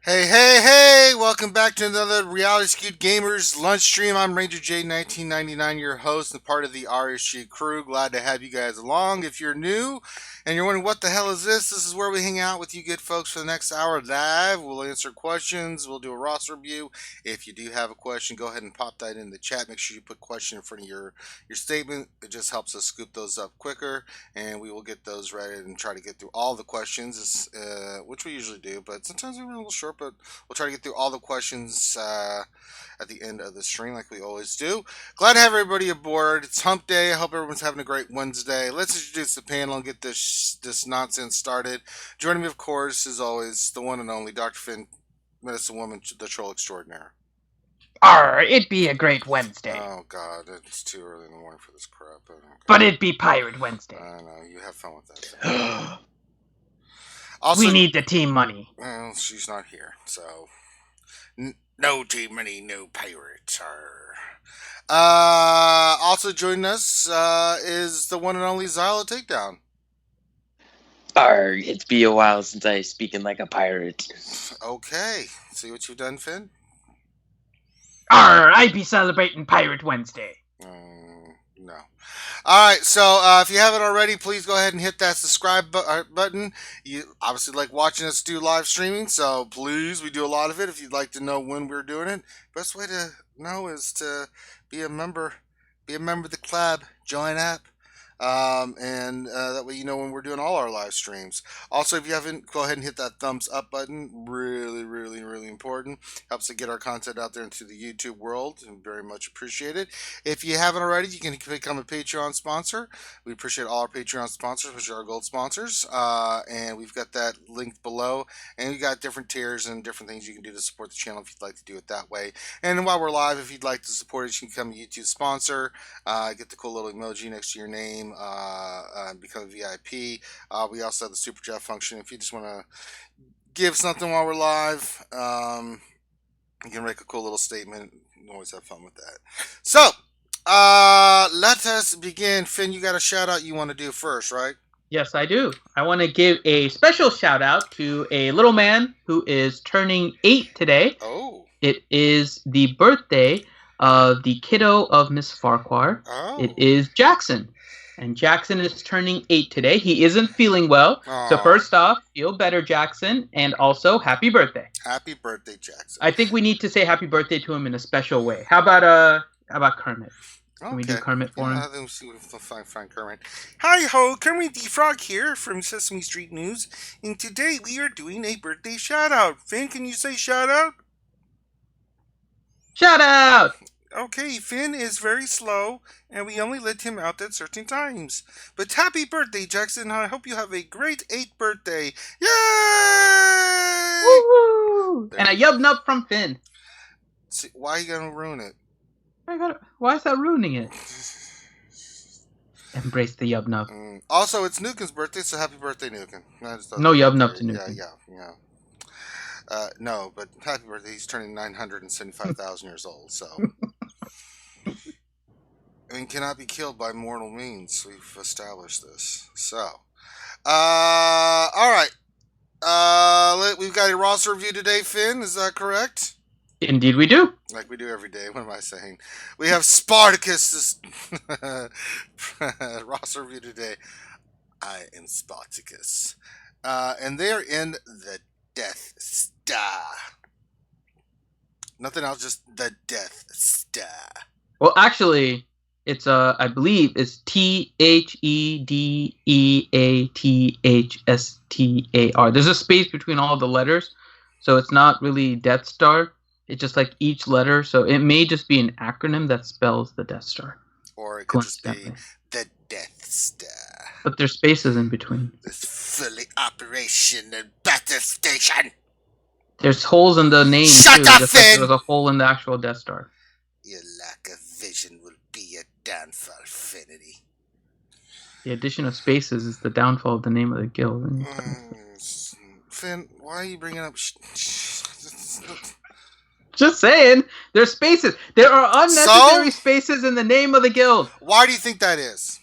Hey, hey, hey! Welcome back to another Reality Skewed Gamers lunch stream. I'm Ranger J 1999, your host and part of the RSG crew. Glad to have you guys along. If you're new and you're wondering what the hell is this is where we hang out with you good folks for the next hour live. We'll answer questions. We'll do a roster review. If you do have a question, go ahead and pop that in the chat. Make sure you put question in front of your statement. It just helps us scoop those up quicker, and we will get those ready and try to get through all the questions, which we usually do. But sometimes we run a little short, but we'll try to get through all the questions at the end of the stream, like we always do. Glad to have everybody aboard. It's Hump Day. I hope everyone's having a great Wednesday. Let's introduce the panel and get this nonsense started. Joining me, of course, as always, the one and only Dr. Finn, Medicine Woman, the Troll Extraordinaire. It'd be a great Wednesday. Oh, God, it's too early in the morning for this crap. But it'd be Pirate Wednesday. I know, you have fun with that. Also, we need the team money. Well, she's not here, so no team money, no pirates. Also joining us is the one and only Xyla Takedown. It's been a while since I speaking like a pirate. Okay, see what you've done, Finn? I'd be celebrating Pirate Wednesday. No. Alright, so if you haven't already, please go ahead and hit that subscribe button. You obviously like watching us do live streaming, so please, we do a lot of it. If you'd like to know when we're doing it, best way to know is to be a member of the club, join up. And that way you know when we're doing all our live streams. Also, if you haven't, go ahead and hit that thumbs up button. Really, really, really important. Helps to get our content out there into the YouTube world, and very much appreciated. If you haven't already, you can become a Patreon sponsor. We appreciate all our Patreon sponsors, which are our gold sponsors. And we've got that linked below. And we got different tiers and different things you can do to support the channel if you'd like to do it that way. And while we're live, if you'd like to support it, you can become a YouTube sponsor. Get the cool little emoji next to your name. Become a VIP. We also have the super chat function. If you just want to give something while we're live, you can make a cool little statement. You always have fun with that. So, let us begin. Finn, you got a shout out you want to do first, right? Yes, I do. I want to give a special shout out to a little man who is turning 8 today. Oh. It is the birthday of the kiddo of Miss Farquhar. Oh. It is Jackson. And Jackson is turning 8 today. He isn't feeling well. Aww. So first off, feel better, Jackson. And also, happy birthday. Happy birthday, Jackson. I think we need to say happy birthday to him in a special way. How about Kermit? Can we do Kermit for him? I think we'll see if we'll find Kermit. Hi ho, Kermit the Frog here from Sesame Street News. And today we are doing a birthday shout out. Finn, can you say shout out? Shout out! Okay, Finn is very slow, and we only let him out at certain times. But happy birthday, Jackson. I hope you have a great 8th birthday. Yay! Woo-hoo! And a yub nub from Finn. See, why are you going to ruin it? Why is that ruining it? Embrace the yub nub. Also, it's Nukin's birthday, so happy birthday, Nukin. No yub nub to Nukin. Yeah. No, but happy birthday. He's turning 975,000 years old, so... and cannot be killed by mortal means. We've established this. So, all right. We've got a roster review today, Finn. Is that correct? Indeed we do. Like we do every day. What am I saying? We have Spartacus. Roster review today. I am Spartacus. And they are in the Death Star. Nothing else, just the Death Star. Well, actually, it's I believe it's THEDEATHSTAR. There's a space between all the letters, so it's not really Death Star. It's just like each letter, so it may just be an acronym that spells the Death Star. Or it could just be the Death Star. But there's spaces in between. This fully operational battle station. There's holes in the name Shut too. up, Just Finn! like there's a hole in the actual Death Star. Your lack of vision will be your downfall, Finity. The addition of spaces is the downfall of the name of the guild. Finn, why are you bringing up... Just saying, there's spaces. There are unnecessary spaces in the name of the guild. Why do you think that is?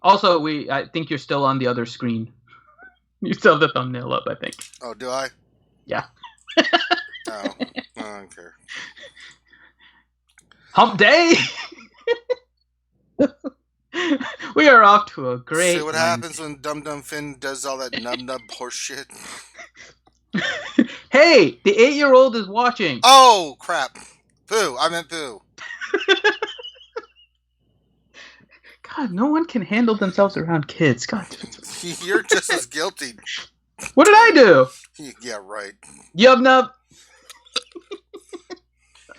Also, I think you're still on the other screen. You still have the thumbnail up, I think. Oh, do I? Yeah. No, I don't care. Hump day. We are off to a great. See what happens when Dum Dum Finn does all that nub horse shit. Hey, the 8-year-old is watching. Oh crap! Pooh, I meant Pooh. God, no one can handle themselves around kids. God, You're just as guilty. what did I do? Yeah, right. Yub nub.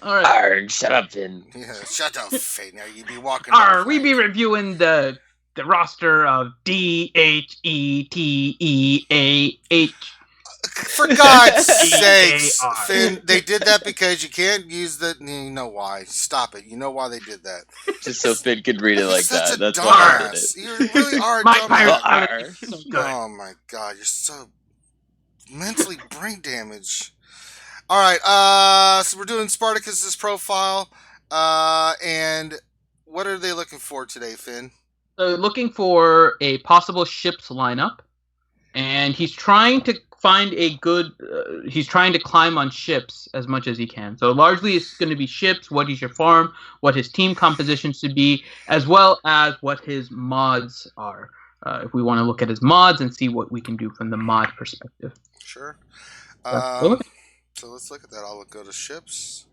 All right. Arg, shut up, Finn. Yeah, shut up, Finn. Now you be walking. We be reviewing the roster of DHETEAH. For God's sakes, E-A-R. Finn, they did that because you can't use the. You know why? Stop it. You know why they did that. Just so Finn could read it You're like such that. a That's why I did dumbass. it. You really are a My dumbass. pirate Arr. island is so good. Oh my God, you're so mentally brain damaged. All right, so we're doing Spartacus's profile, and what are they looking for today, Finn? So looking for a possible ships lineup, and he's trying to find a good. He's trying to climb on ships as much as he can. So largely, it's going to be ships. What he should farm, what his team composition should be, as well as what his mods are. If we want to look at his mods and see what we can do from the mod perspective. Sure. So let's look at that. I'll go to ships.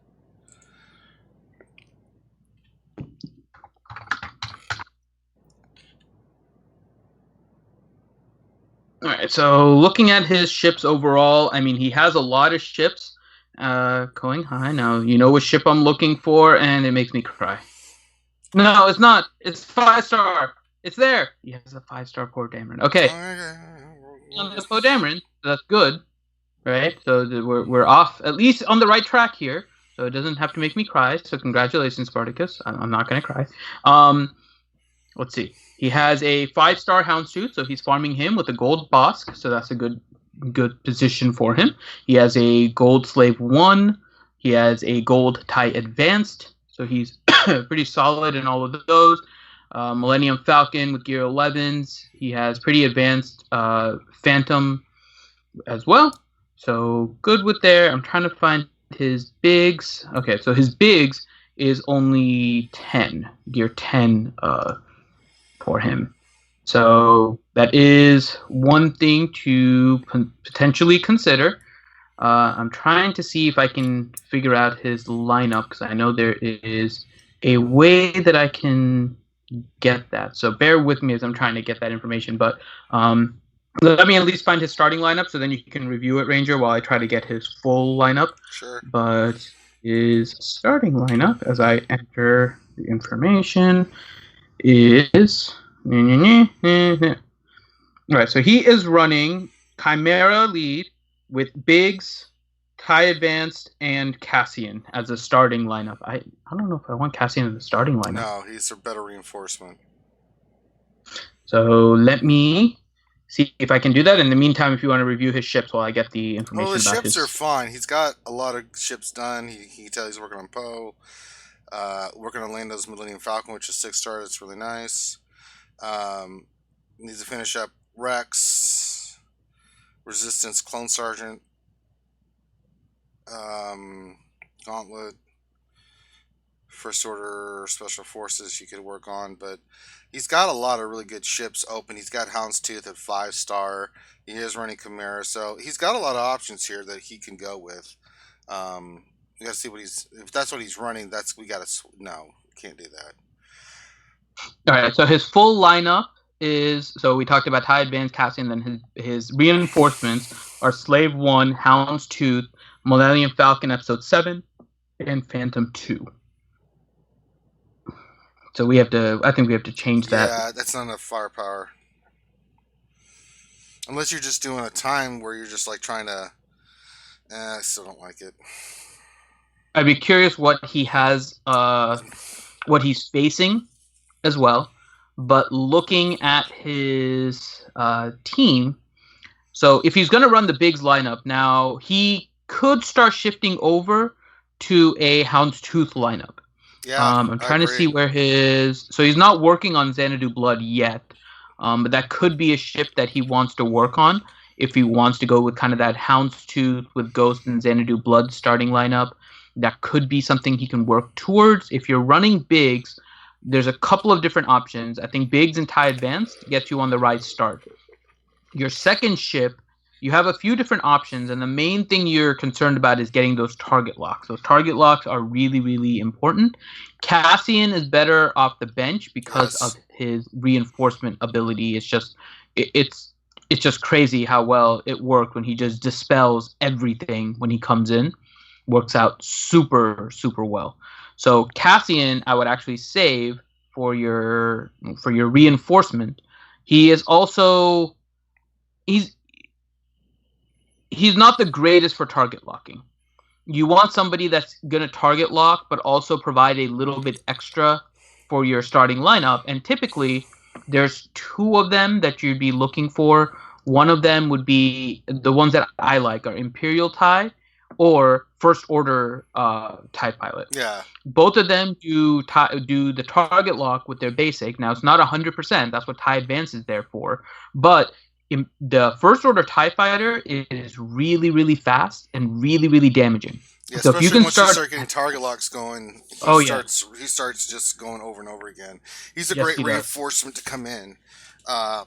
All right, so looking at his ships overall, I mean, he has a lot of ships going high. Now, you know what ship I'm looking for, and it makes me cry. No, it's not. It's 5-star. It's there. He has a 5-star Poe Dameron. Okay. The Poe Dameron, that's good, right? So we're off, at least on the right track here. So it doesn't have to make me cry. So congratulations, Spartacus. I'm not going to cry. Let's see. He has a 5-star Houndstooth, so he's farming him with a gold Bosk, so that's a good position for him. He has a gold Slave 1. He has a gold TIE Advanced, so he's pretty solid in all of those. Millennium Falcon with Gear 11s. He has pretty advanced Phantom as well, so good with there. I'm trying to find his bigs. Okay, so his bigs is only 10, Gear 10 for him. So that is one thing to potentially consider. I'm trying to see if I can figure out his lineup, because I know there is a way that I can get that. So bear with me as I'm trying to get that information. But let me at least find his starting lineup, so then you can review it, Ranger, while I try to get his full lineup. Sure. But his starting lineup, as I enter the information, is... Right, so he is running Chimera lead with Biggs, TIE Advanced, and Cassian as a starting lineup. I don't know if I want Cassian in the starting lineup. No, he's a better reinforcement. So let me see if I can do that. In the meantime, if you want to review his ships while I get the information Well, the about ships his... are fine. He's got a lot of ships done. He can tell he's working on Poe. Working on Lando's Millennium Falcon, which is 6-star. That's really nice. Needs to finish up Rex, Resistance, Clone Sergeant, Gauntlet, First Order, Special Forces you could work on, but he's got a lot of really good ships open. He's got Houndstooth at 5-star. He is running Chimera, so he's got a lot of options here that he can go with. We got to see what if that's what he's running. No, can't do that. All right, so his full lineup is, so we talked about TIE Advanced, Cassian, then his reinforcements are Slave 1, Houndstooth, Millennium Falcon Episode 7, and Phantom 2. So I think we have to change that. Yeah, that's not enough firepower. Unless you're just doing a time where you're just like trying to, I still don't like it. I'd be curious what he has, what he's facing as well. But looking at his team, so if he's going to run the Biggs lineup, now he could start shifting over to a Houndstooth lineup. Yeah, I'm trying to see where so he's not working on Xanadu Blood yet, but that could be a ship that he wants to work on. if he wants to go with kind of that Houndstooth with Ghost and Xanadu Blood starting lineup, that could be something he can work towards. If you're running Biggs, there's a couple of different options. I think Biggs and Tie Advanced get you on the right start. Your second ship, you have a few different options, and the main thing you're concerned about is getting those target locks. Those target locks are really, really important. Cassian is better off the bench because of his reinforcement ability. It's just crazy how well it worked when he just dispels everything when he comes in. Works out super, super well. So Cassian, I would actually save for your reinforcement. He is also he's not the greatest for target locking. You want somebody that's going to target lock, but also provide a little bit extra for your starting lineup. And typically, there's two of them that you'd be looking for. One of them would be the ones that I like are Imperial TIE or First Order TIE Pilot. Yeah. Both of them do the target lock with their basic. Now, it's not 100%. That's what TIE Advance is there for. But the First Order TIE Fighter is really, really fast and really, really damaging. Yeah, so if you can once you start getting target locks going, he starts just going over and over again. He's a great reinforcement to come in. I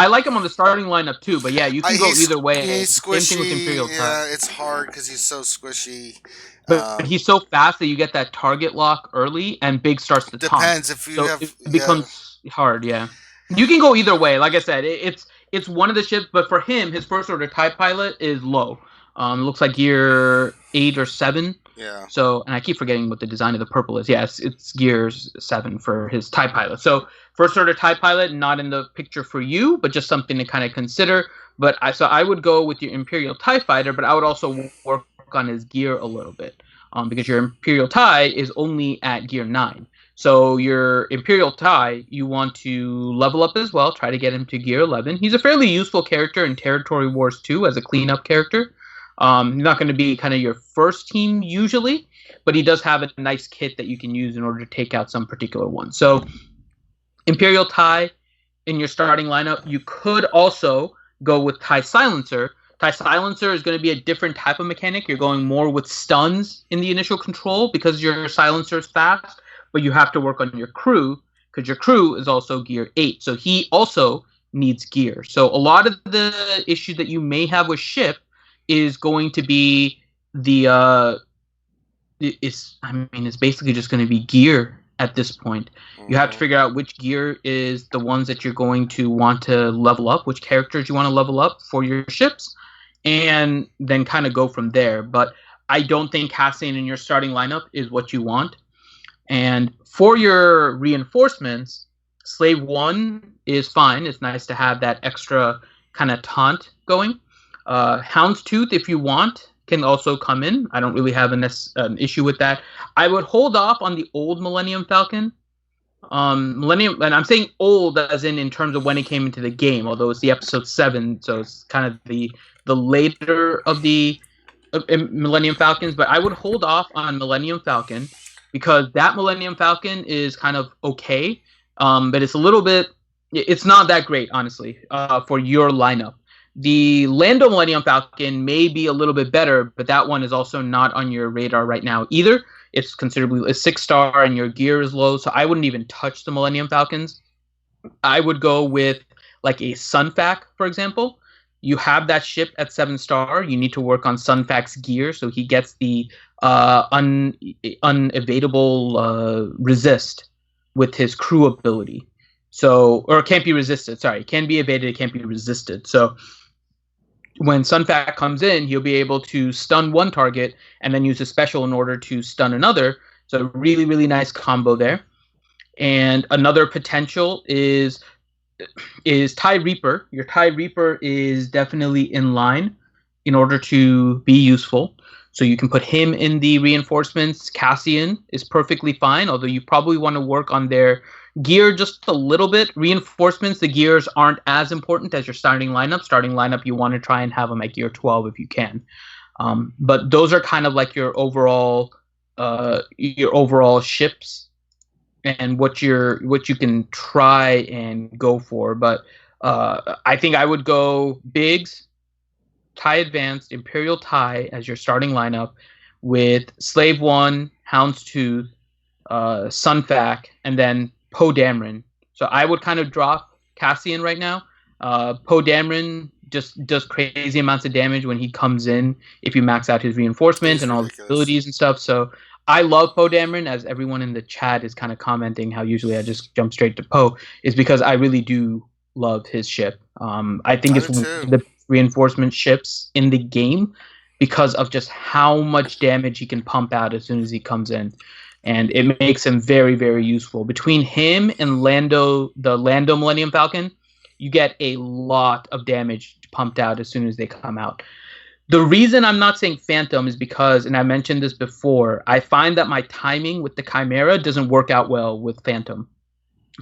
like him on the starting lineup too, but yeah, you can go either way. He's squishy. Same thing with Imperial TIE. Yeah, it's hard because he's so squishy. But he's so fast that you get that target lock early, and Big starts to taunt. Depends if you have. It becomes hard. Yeah, you can go either way. Like I said, it's one of the ships, but for him, his First Order TIE Pilot is low. It looks like gear 8 or 7. Yeah. So, and I keep forgetting what the design of the purple is. Yes, it's gear 7 for his TIE Pilot. So, First Order TIE Pilot, not in the picture for you, but just something to kind of consider. But I would go with your Imperial TIE Fighter, but I would also work on his gear a little bit, because your Imperial TIE is only at gear 9. So your Imperial TIE, you want to level up as well. Try to get him to gear 11. He's a fairly useful character in Territory Wars 2 as a cleanup character. He's not going to be kind of your first team usually, but he does have a nice kit that you can use in order to take out some particular one. So Imperial TIE in your starting lineup. You could also go with TIE Silencer. TIE Silencer is going to be a different type of mechanic. You're going more with stuns in the initial control because your Silencer is fast, but you have to work on your crew because your crew is also gear 8. So he also needs gear. So a lot of the issues that you may have with ship is going to be it's basically just going to be gear at this point. You have to figure out which gear is the ones that you're going to want to level up, which characters you want to level up for your ships, and then kind of go from there. But I don't think Cassian in your starting lineup is what you want. And for your reinforcements, Slave 1 is fine. It's nice to have that extra kind of taunt going. Houndstooth, if you want, can also come in. I don't really have an issue with that. I would hold off on the old Millennium Falcon. And I'm saying old as in terms of when it came into the game, although it's the episode 7, so it's kind of the later of the Millennium Falcons. But I would hold off on Millennium Falcon because that Millennium Falcon is kind of okay, but it's not that great, honestly, for your lineup. The Lando Millennium Falcon may be a little bit better, but that one is also not on your radar right now either. It's considerably a 6-star and your gear is low, so I wouldn't even touch the Millennium Falcons. I would go with like a Sunfac, for example. You have that ship at 7-star. You need to work on Sunfac's gear so he gets the unevadable resist with his crew ability. So, or it can't be resisted. Sorry, it can be evaded. It can't be resisted. So when Sunfac comes in, he'll be able to stun one target and then use a special in order to stun another. So really, really nice combo there. And another potential is TIE Reaper. Your TIE Reaper is definitely in line in order to be useful. So you can put him in the reinforcements. Cassian is perfectly fine, although you probably want to work on their gear just a little bit. Reinforcements, the gears aren't as important as your starting lineup. Starting lineup, you want to try and have them at gear 12 if you can. But those are kind of like your overall ships and what you can try and go for. But I think I would go Biggs, Tie Advanced, Imperial Tie as your starting lineup with Slave 1, Houndstooth, Sunfac, and then Poe Dameron. So I would kind of drop Cassian right now. Poe Dameron just does crazy amounts of damage when he comes in if you max out his reinforcement He's and all ridiculous. the abilities and stuff. So I love Poe Dameron, as everyone in the chat is kind of commenting how usually I just jump straight to Poe, is because I really do love his ship. I think I it's do one too. of the reinforcement ships in the game because of just how much damage he can pump out as soon as he comes in. And it makes him very, very useful. Between him and Lando, the Lando Millennium Falcon, you get a lot of damage pumped out as soon as they come out. The reason I'm not saying Phantom is because, and I mentioned this before, I find that my timing with the Chimera doesn't work out well with Phantom.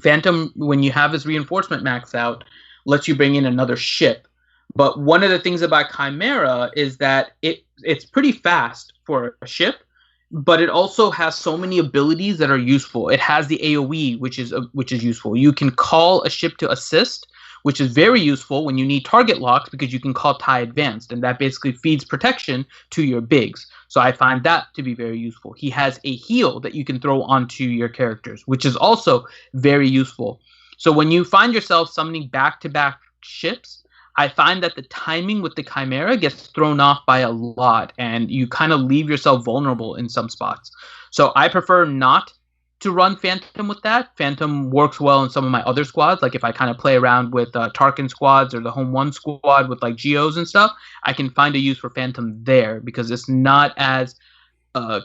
Phantom, when you have his reinforcement max out, lets you bring in another ship. But one of the things about Chimera is that it's pretty fast for a ship, but it also has so many abilities that are useful. It has the AoE, which is useful. You can call a ship to assist, which is very useful when you need target locks because you can call Tie Advanced, and that basically feeds protection to your bigs. So I find that to be very useful. He has a heal that you can throw onto your characters, which is also very useful. So when you find yourself summoning back-to-back ships, I find that the timing with the Chimera gets thrown off by a lot, and you kind of leave yourself vulnerable in some spots. So I prefer not to run Phantom with that. Phantom works well in some of my other squads. Like if I kind of play around with Tarkin squads or the Home 1 squad with like Geos and stuff, I can find a use for Phantom there because it's not as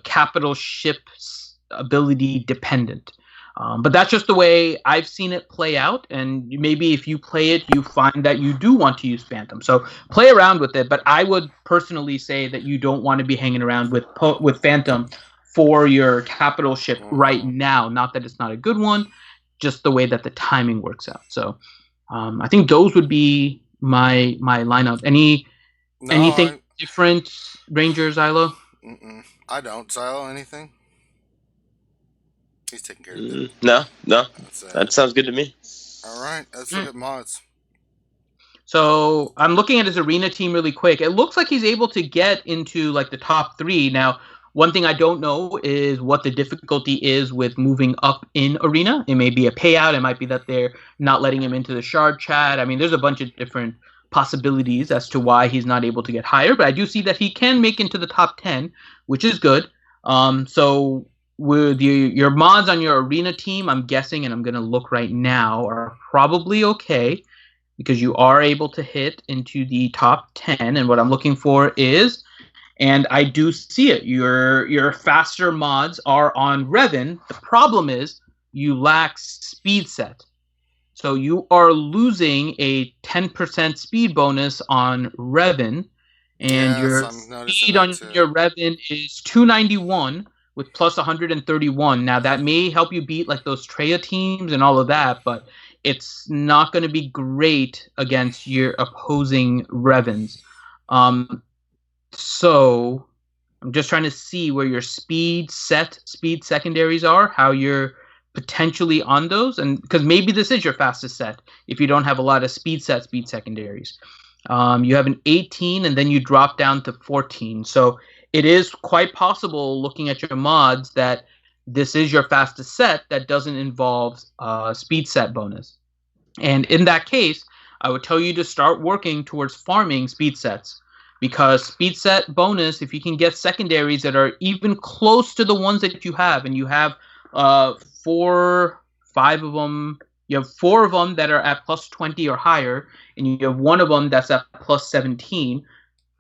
capital ship ability dependent. But that's just the way I've seen it play out, and maybe if you play it, you find that you do want to use Phantom. So play around with it, but I would personally say that you don't want to be hanging around with Phantom for your capital ship right now. Not that it's not a good one, just the way that the timing works out. So I think those would be my lineup. Anything different, Rangers, Ilo? I don't. Silo, anything? He's taking care of it. No. That sounds good to me. All right, let's look at mods. So I'm looking at his arena team really quick. It looks like he's able to get into like the top 3. Now, one thing I don't know is what the difficulty is with moving up in arena. It may be a payout. It might be that they're not letting him into the shard chat. I mean, there's a bunch of different possibilities as to why he's not able to get higher. But I do see that he can make into the top 10, which is good. So with your mods on your arena team, I'm guessing, and I'm going to look right now, are probably okay because you are able to hit into the top 10. And what I'm looking for is, and I do see it, your faster mods are on Revan. The problem is you lack speed set. So you are losing a 10% speed bonus on Revan. And your speed on your Revan is 291 with plus 131. Now that may help you beat like those Treya teams and all of that, but it's not going to be great against your opposing Revans. So I'm just trying to see where your speed secondaries are, how you're potentially on those, and because maybe this is your fastest set if you don't have a lot of speed secondaries. You have an 18 and then you drop down to 14. So it is quite possible, looking at your mods, that this is your fastest set that doesn't involve speed set bonus. And in that case, I would tell you to start working towards farming speed sets, because speed set bonus, if you can get secondaries that are even close to the ones that you have, and you have 4, 5 of them. You have 4 of them that are at plus 20 or higher, and you have 1 of them that's at plus 17.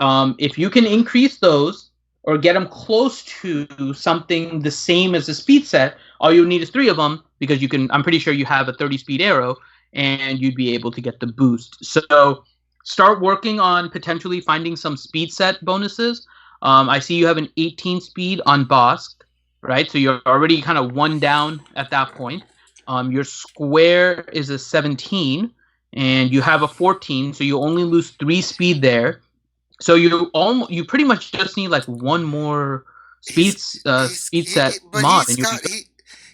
If you can increase those or get them close to something the same as a speed set, all you need is 3 of them, because you can. I'm pretty sure you have a 30 speed arrow, and you'd be able to get the boost. So start working on potentially finding some speed set bonuses. I see you have an 18 speed on Bosk, right? So you're already kind of 1 down at that point. Your square is a 17, and you have a 14, so you only lose 3 speed there. So you pretty much just need like 1 more speed set mod.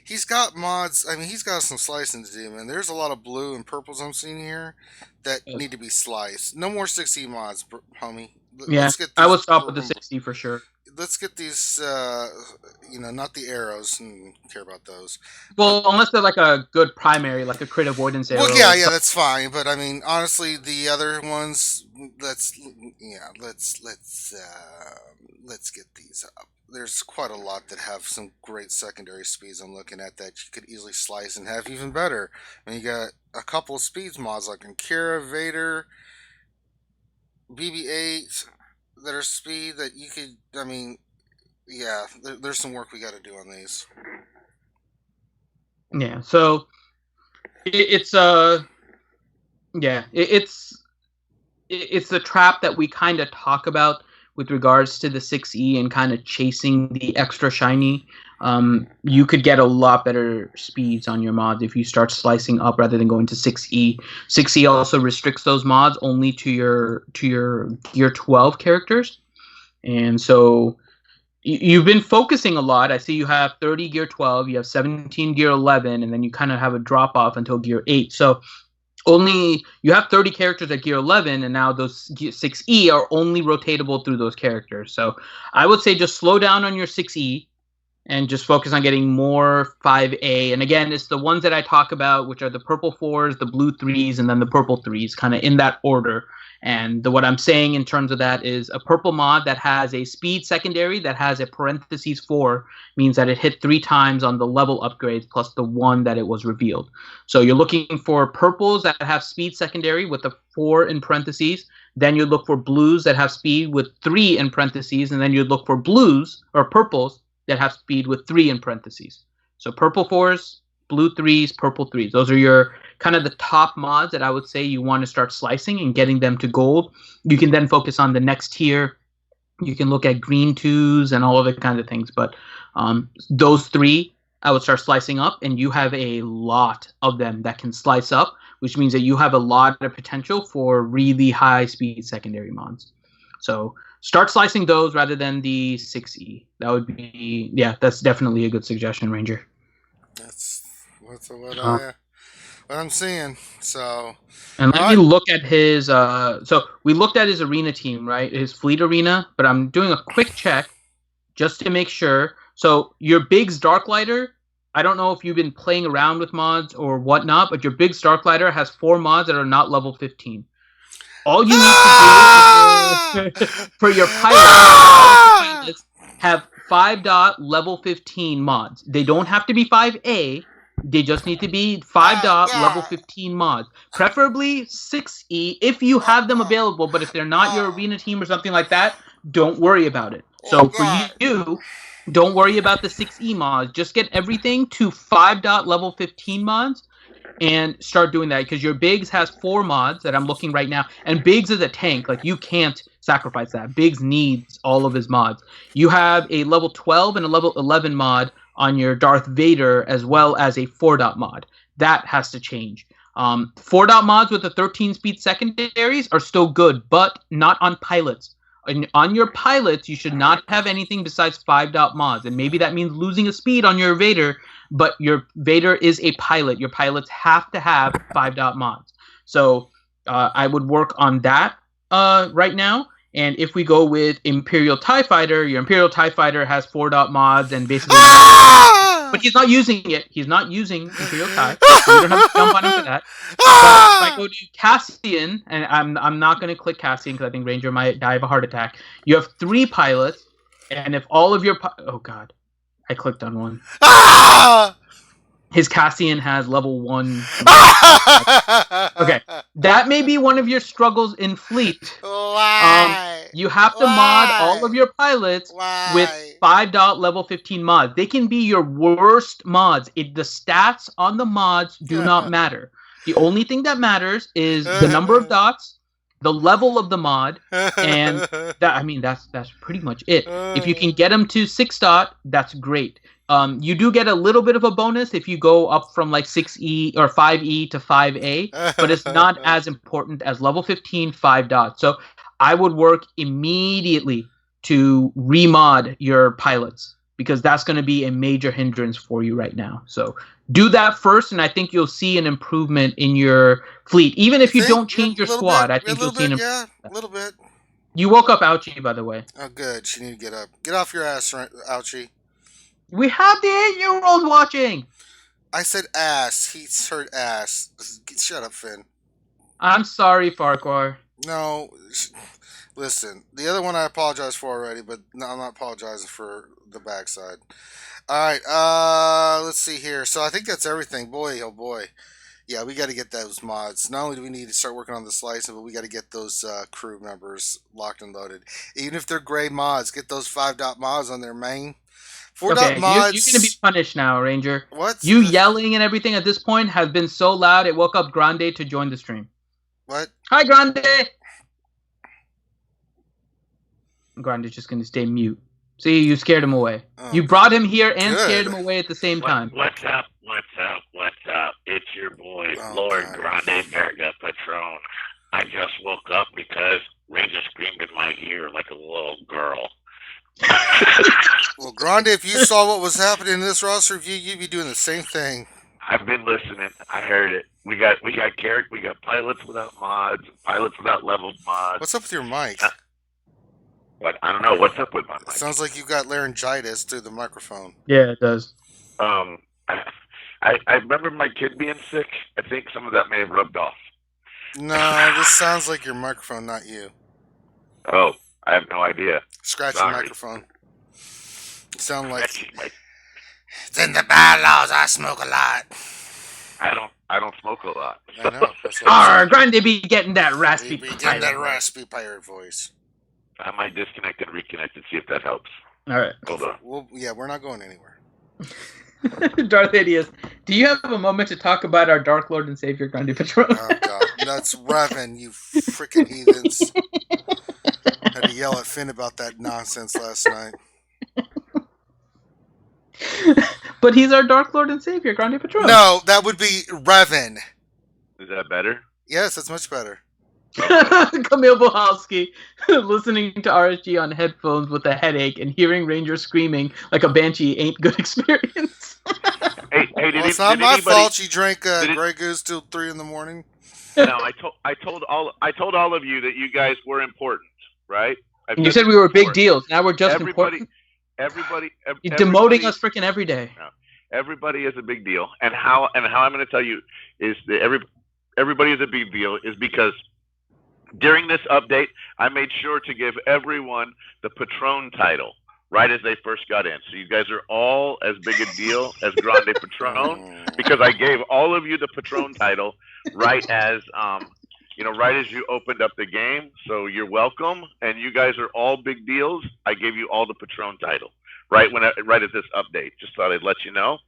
He's got mods. I mean, he's got some slicing to do, man. There's a lot of blue and purples I'm seeing here that need to be sliced. No more 6E mods, homie. Yeah, Let's get I these would stop with the purple. 60 for sure. Let's get these. Not the arrows. Care about those. Well, unless they're like a good primary, like a crit avoidance arrow. Well, yeah, that's fine. But I mean, honestly, the other ones. Let's get these up. There's quite a lot that have some great secondary speeds I'm looking at that you could easily slice and have even better. I mean, you got a couple of speeds mods like Kira, Vader, BB-8 that are speed that you could. I mean, yeah, there's some work we got to do on these. Yeah, so it's the trap that we kind of talk about with regards to the 6E and kind of chasing the extra shiny. You could get a lot better speeds on your mods if you start slicing up rather than going to 6E. 6E also restricts those mods only to your Gear 12 characters. And so you've been focusing a lot. I see you have 30 Gear 12, you have 17 Gear 11, and then you kind of have a drop off until Gear 8. So you have 30 characters at Gear 11, and now those 6E are only rotatable through those characters. So I would say just slow down on your 6E and just focus on getting more 5A. And again, it's the ones that I talk about, which are the purple 4s, the blue 3s, and then the purple 3s, kind of in that order. And what I'm saying in terms of that is a purple mod that has a speed secondary that has a parentheses 4 means that it hit 3 times on the level upgrades plus the 1 that it was revealed. So you're looking for purples that have speed secondary with the 4 in parentheses. Then you look for blues that have speed with 3 in parentheses. And then you look for blues or purples that have speed with 3 in parentheses. So purple 4s, blue 3s, purple 3s. Those are your kind of the top mods that I would say you want to start slicing and getting them to gold. You can then focus on the next tier. You can look at green 2s and all of the kinds of things. But those 3, I would start slicing up, and you have a lot of them that can slice up, which means that you have a lot of potential for really high speed secondary mods. So start slicing those rather than the 6E. That would be, that's definitely a good suggestion, Ranger. That's what I'm seeing. So, and let me look at his. So we looked at his arena team, right? His fleet arena, but I'm doing a quick check just to make sure. So your Biggs Darklighter, I don't know if you've been playing around with mods or whatnot, but your Biggs Darklighter has 4 mods that are not level 15. All you need to do for your pilots have 5. Level 15 mods. They don't have to be 5A. They just need to be 5. Level 15 mods. Preferably 6E if you have them available, but if they're not your arena team or something like that, don't worry about it. So for you, don't worry about the 6E mods. Just get everything to 5. Level 15 mods and start doing that, because your Biggs has 4 mods that I'm looking right now, and Biggs is a tank. Like, you can't sacrifice that. Biggs needs all of his mods. You have a level 12 and a level 11 mod on your Darth Vader, as well as a 4. Mod. That has to change. 4. Mods with the 13 speed secondaries are still good, but not on pilots. On your pilots, you should not have anything besides 5. Mods, and maybe that means losing a speed on your Vader, but your Vader is a pilot. Your pilots have to have 5. Mods. So I would work on that right now. And if we go with Imperial TIE Fighter, your Imperial TIE Fighter has 4. Mods and basically... But he's not using it. He's not using Imperial TIE. So you don't have to jump on him for that. But if I go to Cassian, and I'm not going to click Cassian because I think Ranger might die of a heart attack. You have 3 pilots, and if all of your... Oh, God. I clicked on one. His Cassian has level 1. Okay. That may be one of your struggles in fleet. Why? You have to mod all of your pilots with 5. Level 15 mods. They can be your worst mods. The stats on the mods do not matter. The only thing that matters is the number of dots, the level of the mod, and that's pretty much it. If you can get them to 6. That's great. You do get a little bit of a bonus if you go up from like 6E or 5E to 5A, but it's not as important as level 15 5. So I would work immediately to remod your pilots. because that's going to be a major hindrance for you right now. So do that first, and I think you'll see an improvement in your fleet. Even if you don't change your squad, I think you'll see an improvement. Yeah, a little bit. You woke up Ouchie, by the way. Oh, good. She need to get up. Get off your ass, Ouchie. We have the 8-year-old watching. I said ass. He's heard ass. Shut up, Finn. I'm sorry, Farquhar. No, listen. The other one I apologize for already, but no, I'm not apologizing for the backside. All right. Let's see here. So I think that's everything. Boy, oh boy. Yeah, we got to get those mods. Not only do we need to start working on the slicing, but we got to get those crew members locked and loaded. Even if they're gray mods, get those 5-dot mods on their main. 4-dot mods. You're going to be punished now, Ranger. What? You yelling and everything at this point has been so loud it woke up Grande to join the stream. What? Hi, Grande. Grande's just going to stay mute. See, you scared him away. Oh, you brought him here and good. scared him away at the same time. What's up? It's your boy, Lord Grande Verga Patron. I just woke up because Ranger screamed in my ear like a little girl. Well, Grande, if you saw what was happening in this roster review, you'd be doing the same thing. I've been listening. I heard it. We got character. We got pilots without mods, pilots without leveled mods. What's up with your mic? But I don't know what's up with my mic. It sounds like you got laryngitis through the microphone. Yeah, it does. I remember my kid being sick. I think some of that may have rubbed off. No, this sounds like your microphone, not you. Oh, I have no idea. Scratch Sorry. the microphone. You sound like... It's in the bylaws, I smoke a lot. I don't smoke a lot. I know. Grande be getting that raspy pirate voice. I might disconnect and reconnect and see if that helps. All right. Hold on. Well, yeah, we're not going anywhere. Darth Adius, do you have a moment to talk about our Dark Lord and Savior Grande Patron? Oh, God. That's Revan, you freaking heathens. Had to yell at Finn about that nonsense last night. But he's our Dark Lord and Savior, Grande Patron. No, that would be Revan. Is that better? Yes, that's much better. Camille Bohalski listening to RSG on headphones with a headache and hearing Ranger screaming like a banshee ain't good experience. Hey, it's not my fault she drank Grey Goose till 3 in the morning. No, I told all of you that you guys were important, right? You said we were big deals. Now we're just important. Everybody, you're demoting us freaking every day. No, everybody is a big deal, and how I'm going to tell you is that everybody is a big deal is because during this update, I made sure to give everyone the Patron title right as they first got in. So you guys are all as big a deal as Grande Patron because I gave all of you the Patron title right as right as you opened up the game. So you're welcome, and you guys are all big deals. I gave you all the Patron title right at this update. Just thought I'd let you know.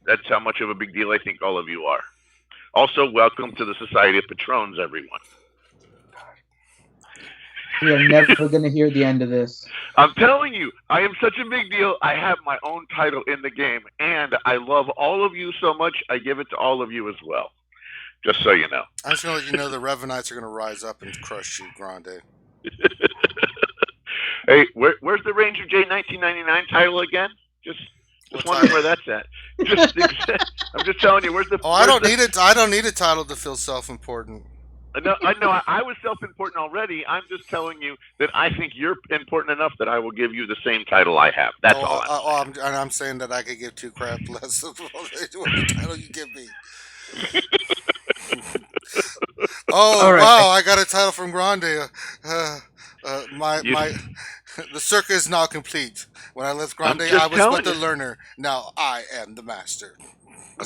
That's how much of a big deal I think all of you are. Also, welcome to the Society of Patrons, everyone. We are never going to hear the end of this. I'm telling you, I am such a big deal. I have my own title in the game, and I love all of you so much, I give it to all of you as well. Just so you know. I just want to let you know the Revanites are going to rise up and crush you, Grande. Hey, where's the Ranger J 1999 title again? Just wondering where that's at. I'm just telling you, where's the... Oh, I don't need a title to feel self-important. No, I know. I was self-important already. I'm just telling you that I think you're important enough that I will give you the same title I have. That's all. I'm saying that I could give two crap less of the title you give me. Oh, right. Wow! I got a title from Grande. The circuit is now complete. When I left Grande, I was but the learner. Now I am the master.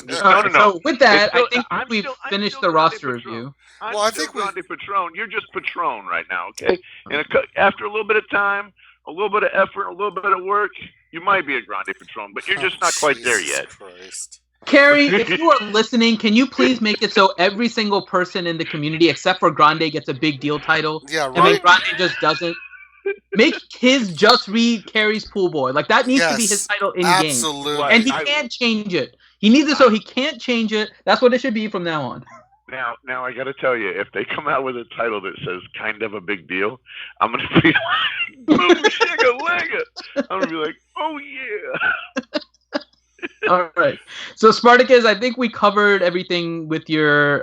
No. So with that, I think we've finished the roster review. I think Grande Patron. You're just Patron right now, okay? And after a little bit of time, a little bit of effort, a little bit of work, you might be a Grande Patron, but you're just not quite there yet. Christ. Carrie, if you are listening, can you please make it so every single person in the community, except for Grande, gets a big deal title? Yeah, right. And then Grande just doesn't. Make his just read Carrie's pool boy. Like, that needs to be his title in game. Absolutely. And he can't change it. He needs it so he can't change it. That's what it should be from now on. Now I got to tell you, if they come out with a title that says "kind of a big deal," I'm gonna be like, "Boom, shigga wagga!" I'm gonna be like, "Oh yeah." All right. So Spartacus, I think we covered everything with your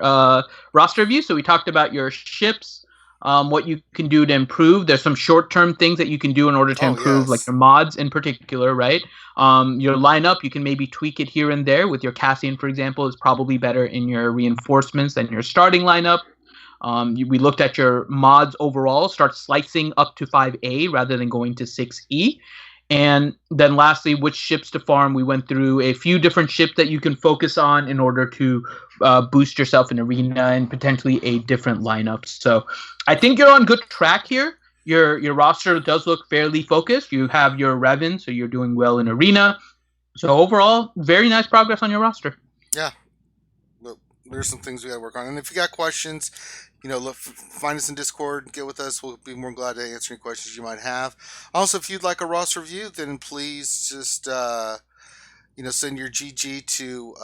roster review. So we talked about your ships, what you can do to improve. There's some short-term things that you can do in order to improve, like your mods in particular, right? Your lineup, you can maybe tweak it here and there. With your Cassian, for example, is probably better in your reinforcements than your starting lineup. We looked at your mods overall. Start slicing up to 5A rather than going to 6E. And then lastly, which ships to farm. We went through a few different ships that you can focus on in order to boost yourself in arena and potentially a different lineup. So I think you're on good track here. Your roster does look fairly focused. You have your Revan, so you're doing well in arena. So overall, very nice progress on your roster. Yeah. Look, there's some things we got to work on. And if you got questions, look, find us in Discord, get with us. We'll be more glad to answer any questions you might have. Also, if you'd like a roster review, then please just, send your GG to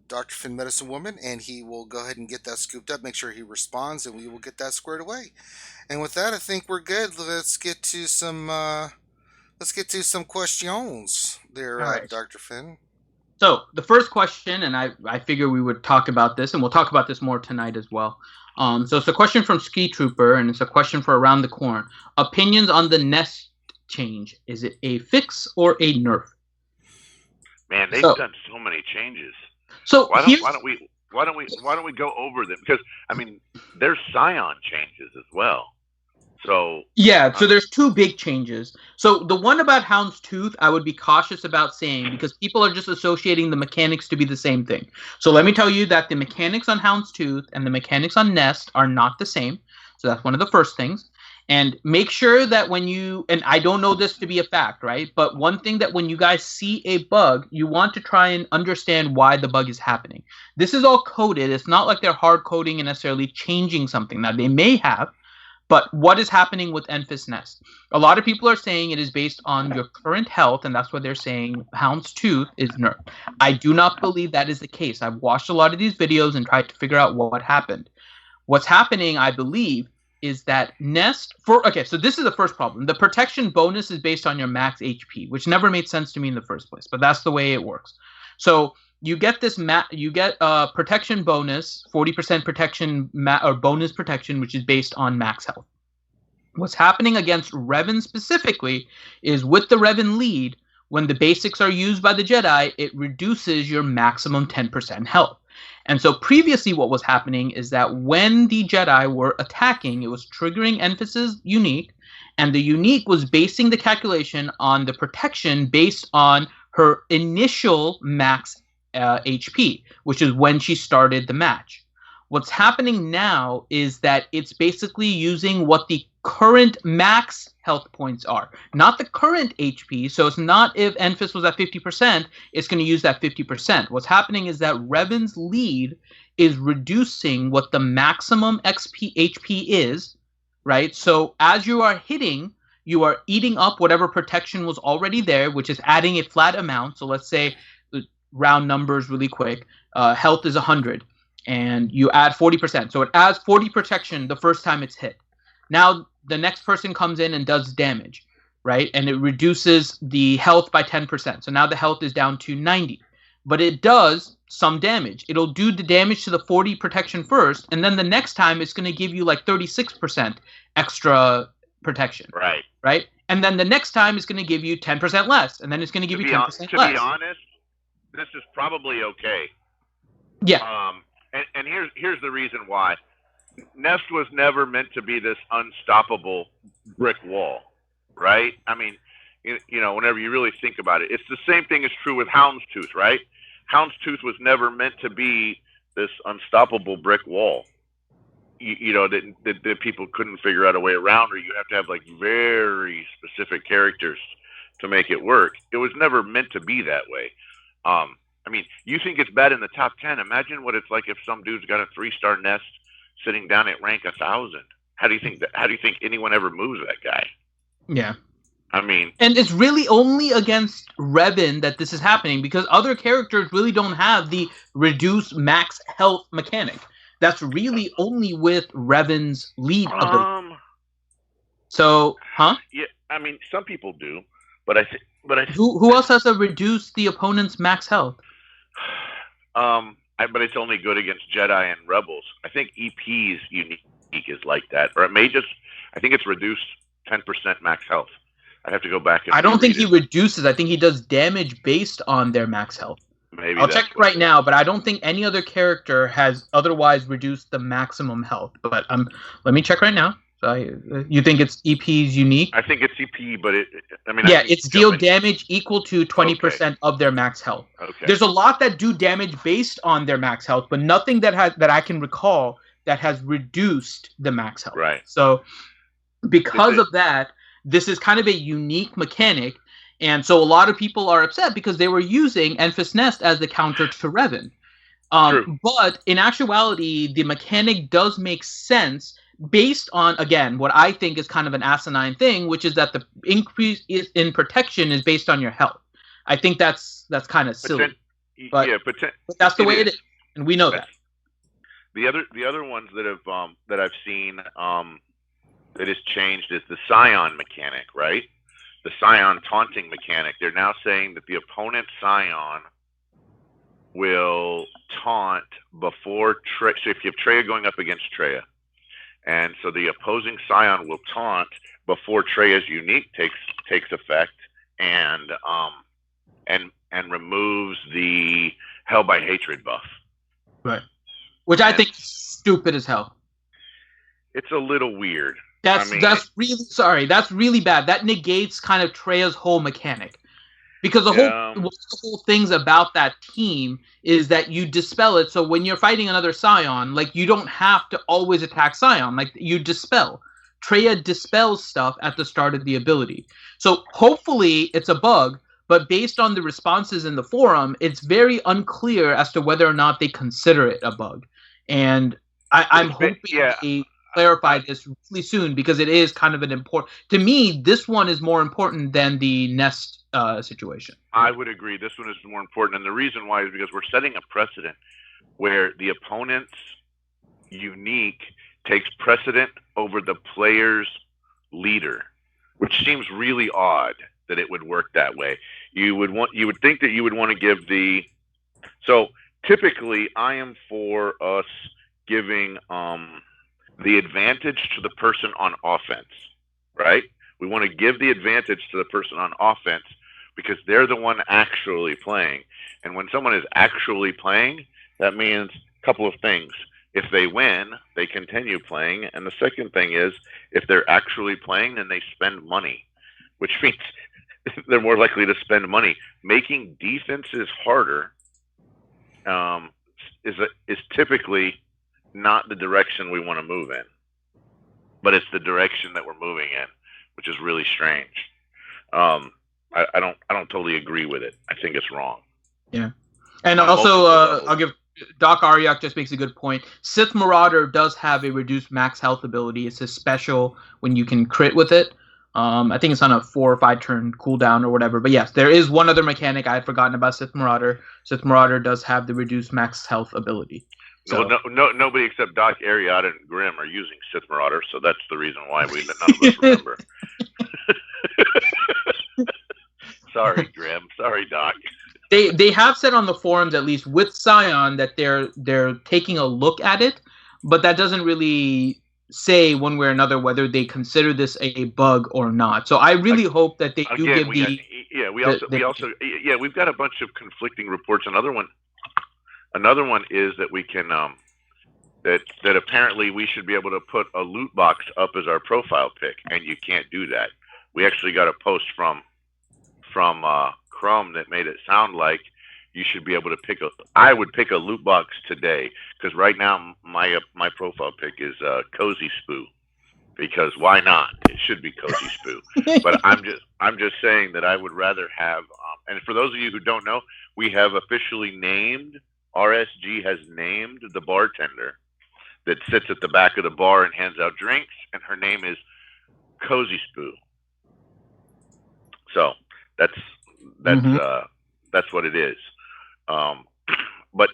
Dr. Finn Medicine Woman, and he will go ahead and get that scooped up. Make sure he responds, and we will get that squared away. And with that, I think we're good. Let's get to some questions there, right. Dr. Finn. So the first question, and I figure we would talk about this, and we'll talk about this more tonight as well. So it's a question from Ski Trooper, and it's a question for Around the Corn. Opinions on the Nest change. Is it a fix or a nerf? Man, they've done so many changes. So why don't we go over them? Because I mean, there's Scion changes as well. So yeah, so there's two big changes. So the one about Houndstooth, I would be cautious about saying because people are just associating the mechanics to be the same thing. So let me tell you that the mechanics on Houndstooth and the mechanics on Nest are not the same. So that's one of the first things. And make sure that when you, and I don't know this to be a fact, right? But one thing that when you guys see a bug, you want to try and understand why the bug is happening. This is all coded. It's not like they're hard coding and necessarily changing something. Now, they may have. But what is happening with Enfys Nest? A lot of people are saying it is based on your current health, and that's what they're saying Houndstooth is nerfed. I do not believe that is the case. I've watched a lot of these videos and tried to figure out what happened. What's happening, I believe, is that Nest... so this is the first problem. The protection bonus is based on your max HP, which never made sense to me in the first place, but that's the way it works. So you get this protection bonus, 40% protection or bonus protection, which is based on max health. What's happening against Revan specifically is with the Revan lead, when the basics are used by the Jedi, it reduces your maximum 10% health. And so previously what was happening is that when the Jedi were attacking, it was triggering Enfys's unique, and the unique was basing the calculation on the protection based on her initial max HP, which is when she started the match. What's happening now is that it's basically using what the current max health points are, not the current HP. So it's not if Enfys was at 50%, it's going to use that 50%. What's happening is that Revan's lead is reducing what the maximum HP is, right? So as you are hitting, you are eating up whatever protection was already there, which is adding a flat amount. So let's say round numbers really quick, health is 100 and you add 40%, so it adds 40 protection the first time it's hit. Now the next person comes in and does damage, right, and it reduces the health by 10%, so now the health is down to 90, but it does some damage. It'll do the damage to the 40 protection first, and then the next time it's going to give you like 36% extra protection, right, and then the next time it's going to give you 10% less, and then it's going to give you 10% less. To be honest, this is probably okay. Yeah. And here's the reason why. Nest was never meant to be this unstoppable brick wall, right? I mean, whenever you really think about it, it's the same thing is true with Houndstooth, right? Houndstooth was never meant to be this unstoppable brick wall. That people couldn't figure out a way around, or you have to have like very specific characters to make it work. It was never meant to be that way. I mean, you think it's bad in the top 10. Imagine what it's like if some dude's got a 3-star Nest sitting down at rank 1,000. How do you think anyone ever moves that guy? Yeah. I mean, and it's really only against Revan that this is happening because other characters really don't have the reduced max health mechanic. that's really only with Revan's lead ability. So, Yeah, I mean, some people do, but I think, who else has to reduce the opponent's max health? but it's only good against Jedi and Rebels. I think EP's unique is like that, or it may just. I think it's reduced 10% max health. I'd have to go back and I don't think he reduces. I think he does damage based on their max health. Maybe I'll check it right now, but I don't think any other character has otherwise reduced the maximum health. But let me check right now. So you think it's EP's unique? I think it's EP, but it's deal damage equal to 20% of their max health. Okay. There's a lot that do damage based on their max health, but nothing that I can recall that has reduced the max health. Right. So because of that, this is kind of a unique mechanic, and so a lot of people are upset because they were using Enfys Nest as the counter to Revan. But in actuality, the mechanic does make sense based on, again, what I think is kind of an asinine thing, which is that the increase in protection is based on your health. I think that's kind of silly. But that's the way it is, and we know that. The other ones that have that I've seen that has changed is the Scion mechanic, right? The Scion taunting mechanic. They're now saying that the opponent's Scion will taunt before Traya. So if you have Traya going up against Traya, and so the opposing Scion will taunt before Treya's unique takes effect, and removes the Hell by Hatred buff. Right. Which I think is stupid as hell. It's a little weird. That's really bad. That negates kind of Treya's whole mechanic. Because one of the whole things about that team is that you dispel it. So when you're fighting another Scion, like, you don't have to always attack Scion. Like, you dispel. Traya dispels stuff at the start of the ability. So hopefully it's a bug, but based on the responses in the forum, it's very unclear as to whether or not they consider it a bug. And I'm hoping they clarify this really soon, because it is kind of an important. To me, this one is more important than the Nest situation. I would agree. This one is more important, and the reason why is because we're setting a precedent where the opponent's unique takes precedent over the player's leader, which seems really odd that it would work that way. You would think that you would want to give the. So typically, I am for us giving the advantage to the person on offense, right? We want to give the advantage to the person on offense because they're the one actually playing. And when someone is actually playing, that means a couple of things. If they win, they continue playing. And the second thing is, if they're actually playing, then they spend money, which means they're more likely to spend money. Making defenses harder is typically not the direction we want to move in, but it's the direction that we're moving in, which is really strange. I don't totally agree with it. I think it's wrong. Yeah, and also I'll give Doc Ariak just makes a good point. Sith Marauder does have a reduced max health ability. It's a special when you can crit with it. I think it's on a 4 or 5 turn cooldown or whatever. But yes, there is one other mechanic I had forgotten about Sith Marauder. Sith Marauder does have the reduced max health ability. So, nobody except Doc, Ariat, and Grimm are using Sith Marauder, so that's the reason why none of us remember. Sorry, Grimm. Sorry, Doc. They have said on the forums, at least with Scion, that they're taking a look at it, but that doesn't really say one way or another whether they consider this a bug or not. So I really hope that they do give we've got a bunch of conflicting reports. Another one is that we can that apparently we should be able to put a loot box up as our profile pick, and you can't do that. We actually got a post from Chrome that made it sound like you should be able to pick I would pick a loot box today, because right now my profile pick is Cozy Spoo, because why not? It should be Cozy Spoo. But I'm just saying that I would rather have. And for those of you who don't know, we have officially named. RSG has named the bartender that sits at the back of the bar and hands out drinks, and her name is Cozy Spoo. So that's what it is. but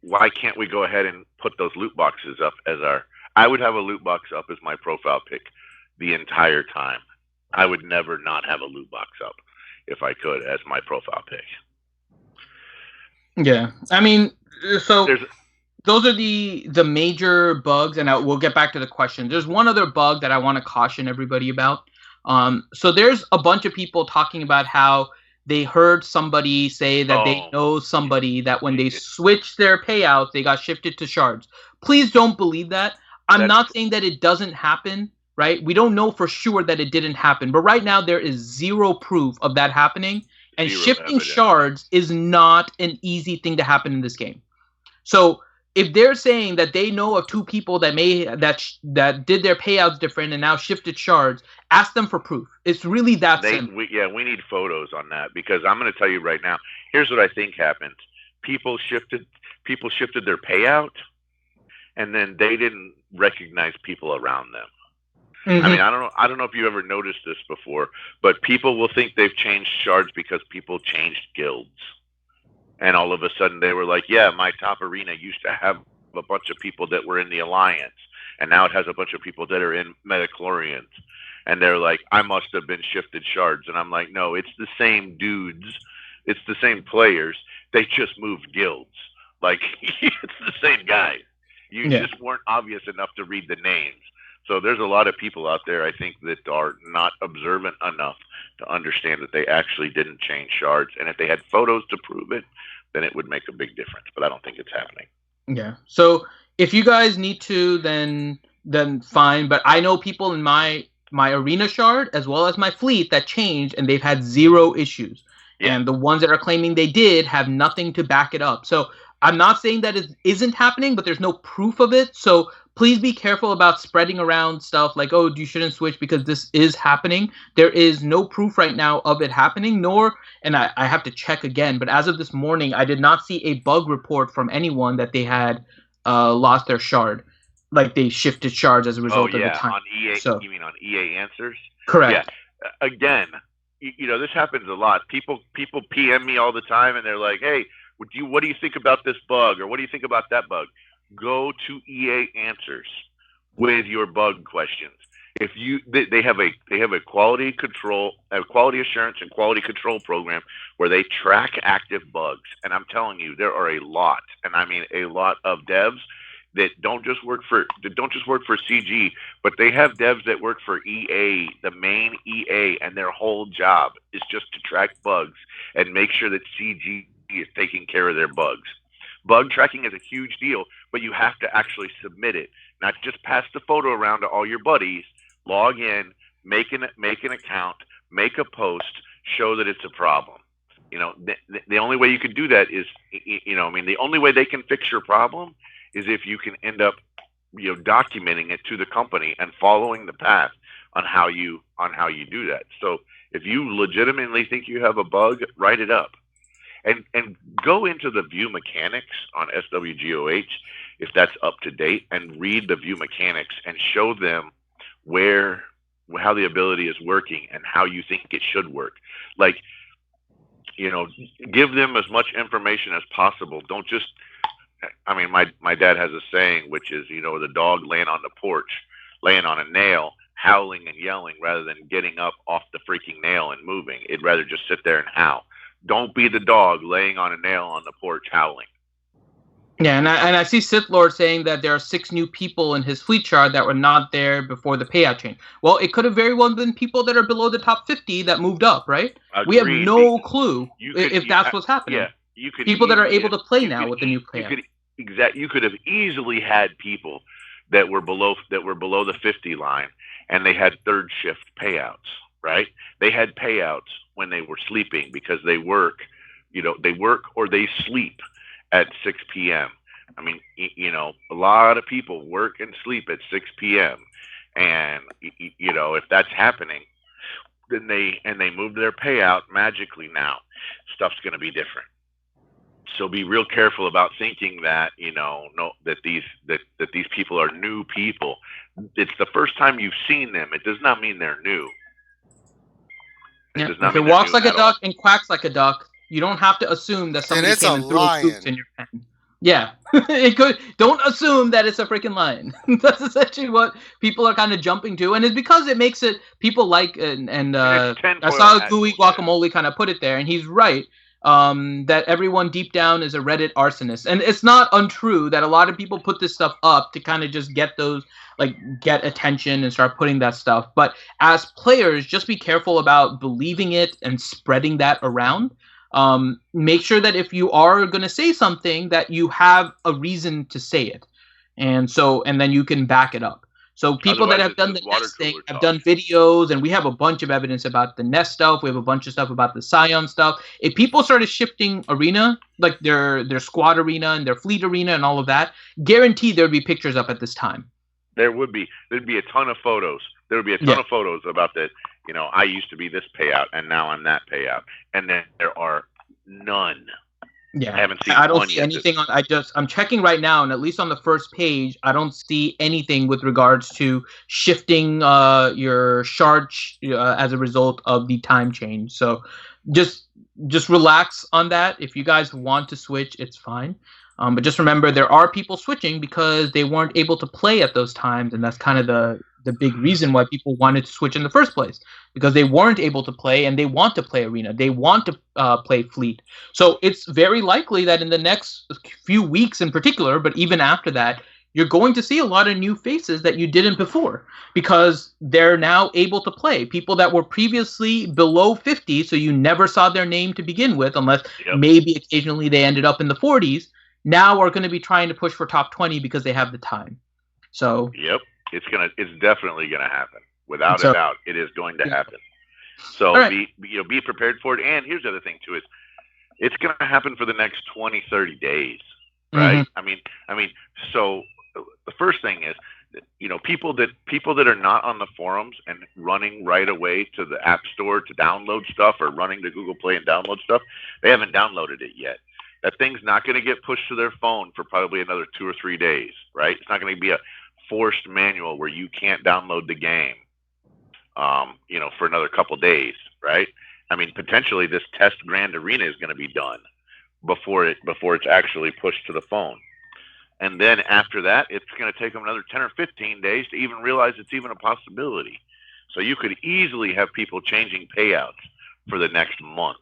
why can't we go ahead and put those loot boxes up as our? I would have a loot box up as my profile pic the entire time. I would never not have a loot box up if I could as my profile pic. Yeah, I mean, so those are the major bugs, and we'll get back to the question. There's one other bug that I want to caution everybody about. So there's a bunch of people talking about how they heard somebody say that they know somebody that when they switched their payouts, they got shifted to shards. Please don't believe that. I'm not saying that it doesn't happen, right? We don't know for sure that it didn't happen, but right now there is zero proof of that happening, and shifting shards is not an easy thing to happen in this game. So if they're saying that they know of 2 people that that did their payouts different and now shifted shards, ask them for proof. It's really that simple. We need photos on that, because I'm going to tell you right now. Here's what I think happened: people shifted their payout, and then they didn't recognize people around them. Mm-hmm. I mean, I don't know if you ever noticed this before, but people will think they've changed shards because people changed guilds. And all of a sudden they were like, yeah, my top arena used to have a bunch of people that were in the Alliance, and now it has a bunch of people that are in Metachlorians. And they're like, I must have been shifted shards. And I'm like, no, it's the same dudes. It's the same players. They just moved guilds. Like, it's the same guys. You just weren't obvious enough to read the names. So there's a lot of people out there, I think, that are not observant enough to understand that they actually didn't change shards. And if they had photos to prove it, then it would make a big difference. But I don't think it's happening. Yeah. So if you guys need to, then fine. But I know people in my arena shard as well as my fleet that changed, and they've had zero issues. Yeah. And the ones that are claiming they did have nothing to back it up. So I'm not saying that it isn't happening, but there's no proof of it. So please be careful about spreading around stuff like, oh, you shouldn't switch because this is happening. There is no proof right now of it happening, and I have to check again, but as of this morning, I did not see a bug report from anyone that they had lost their shard. Like they shifted shards as a result of the time. On EA, so, you mean on EA Answers? Correct. Yeah. Again, this happens a lot. People PM me all the time, and they're like, hey, what do you think about this bug? Or what do you think about that bug? Go to EA Answers with your bug questions. If they have a quality control, quality assurance and quality control program where they track active bugs. And I'm telling you, there are a lot, and I mean a lot of devs that don't just work for CG, but they have devs that work for EA, the main EA, and their whole job is just to track bugs and make sure that CG is taking care of their bugs. Bug tracking is a huge deal, but you have to actually submit it, not just pass the photo around to all your buddies. Log in, make an account, make a post, show that it's a problem. The only way you can do that is, the only way they can fix your problem is if you can end up, documenting it to the company and following the path on how you do that. So if you legitimately think you have a bug, write it up. And go into the view mechanics on SWGOH, if that's up to date, and read the view mechanics and show them how the ability is working and how you think it should work. Like, give them as much information as possible. Don't just, my dad has a saying, which is, the dog laying on the porch, laying on a nail, howling and yelling rather than getting up off the freaking nail and moving. It'd rather just sit there and howl. Don't be the dog laying on a nail on the porch howling. Yeah, and I see Sith Lord saying that there are 6 new people in his fleet chart that were not there before the payout change. Well, it could have very well been people that are below the top 50 that moved up, right? Agreed. We have no clue if that's what's happening. Yeah, you could people that are able to play now with the new payout. You could have easily had people that were below the 50 line, and they had third shift payouts, right? They had payouts when they were sleeping because they work or they sleep at 6 p.m. A lot of people work and sleep at 6 p.m. And, if that's happening, then they move their payout magically now, stuff's going to be different. So be real careful about thinking that, that these people are new people. It's the first time you've seen them. It does not mean they're new. If it walks like a duck and quacks like a duck, You don't have to assume that Then somebody it's came a and threw lion. hoops in your pen. Yeah, it could. Don't assume that it's a freaking lion. That's essentially what people are kind of jumping to, and it's because it makes it people like and I saw Gooey Guacamole kind of put it there, and he's right. That everyone deep down is a Reddit arsonist, and it's not untrue that a lot of people put this stuff up to kind of just get those get attention and start putting that stuff. But as players, just be careful about believing it and spreading that around. Make sure that if you are going to say something, that you have a reason to say it, and then you can back it up. So people that have done the Nest thing have done videos, and we have a bunch of evidence about the Nest stuff. We have a bunch of stuff about the Scion stuff. If people started shifting arena, like their squad arena and their fleet arena and all of that, guaranteed there would be pictures up at this time. There would be. There'd be a ton of photos. There would be a ton of photos about that. You know, I used to be this payout, and now I'm that payout, and then there are none. Yeah, I haven't seen. I don't see anything on. I'm checking right now, and at least on the first page, I don't see anything with regards to shifting your shard as a result of the time change. So, just relax on that. If you guys want to switch, it's fine. But just remember, there are people switching because they weren't able to play at those times, and that's kind of the big reason why people wanted to switch in the first place, because they weren't able to play and they want to play arena. They want to play fleet. So it's very likely that in the next few weeks in particular, but even after that, you're going to see a lot of new faces that you didn't before, because they're now able to play. People that were previously below 50, so you never saw their name to begin with, unless maybe occasionally they ended up in the 40s, now are going to be trying to push for top 20 because they have the time. So it's definitely gonna happen. Without a doubt, it is going to happen. So be prepared for it. And here's the other thing too, is it's gonna happen for the next 20, 30 days. Right? Mm-hmm. I mean, so the first thing is, you know, people that are not on the forums and running right away to the App Store to download stuff, or running to Google Play and download stuff, they haven't downloaded it yet. That thing's not going to get pushed to their phone for probably another 2 or 3 days, right? It's not going to be a forced manual where you can't download the game, you know, for another couple days, right? I mean, potentially this test Grand Arena is going to be done before it's actually pushed to the phone. And then after that, it's going to take them another 10 or 15 days to even realize it's even a possibility. So you could easily have people changing payouts for the next month.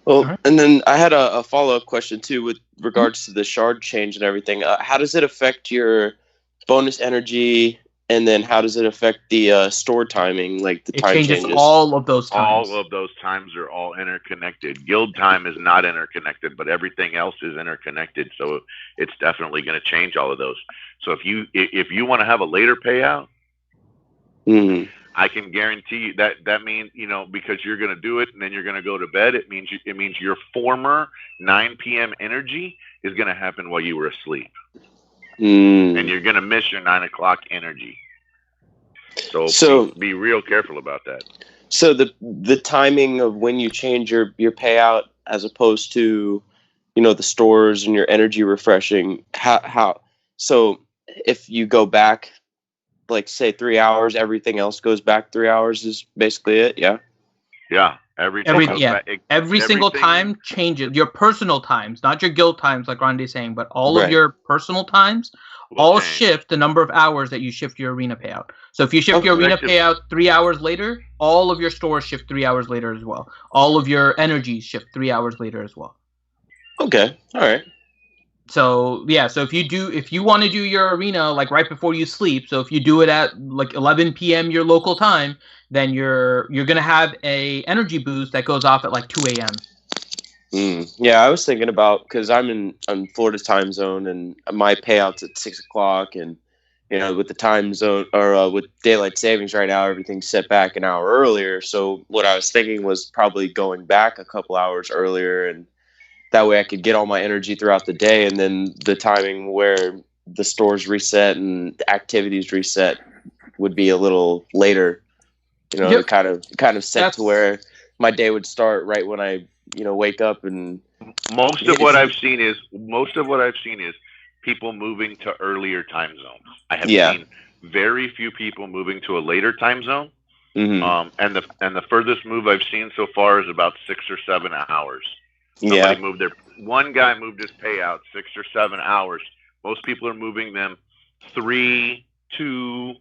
Well, and then I had a follow-up question too with regards to the shard change and everything. How does it affect your bonus energy, and then how does it affect the store timing, like the time changes? All of those times. All of those times are all interconnected. Guild time is not interconnected, but everything else is interconnected. So it's definitely going to change all of those. So if you want to have a later payout, I can guarantee you that means, you know, because you're going to do it and then you're going to go to bed. It means your former 9 p.m. energy is going to happen while you were asleep, and you're going to miss your 9 o'clock energy. So be real careful about that. So the timing of when you change your payout, as opposed to, you know, the stores and your energy refreshing, how so if you go back, like say 3 hours, everything else goes back 3 hours is basically it. Yeah. Every single time changes. Your personal times, not your guild times, like Randy's saying, but all of your personal times all shift the number of hours that you shift your arena payout. So if you shift your arena payout 3 hours later, all of your stores shift 3 hours later as well. All of your energies shift 3 hours later as well. Okay. All right. So so if you want to do your arena like right before you sleep, so if you do it at like 11 p.m. your local time, then you're gonna have a energy boost that goes off at like 2 a.m. Yeah, I was thinking about, because I'm in Florida time zone, and my payout's at 6 o'clock, and you know, with the time zone or with daylight savings right now, everything's set back an hour earlier. So what I was thinking was probably going back a couple hours earlier, and that way I could get all my energy throughout the day, and then the timing where the stores reset and the activities reset would be a little later. You know, kind of set to where my day would start right when I, you know, wake up. And most of what I've seen is people moving to earlier time zones. I have seen very few people moving to a later time zone. Mm-hmm. And the furthest move I've seen so far is about 6 or 7 hours. Yeah. One guy moved his payout 6 or 7 hours. Most people are moving them 3, 2,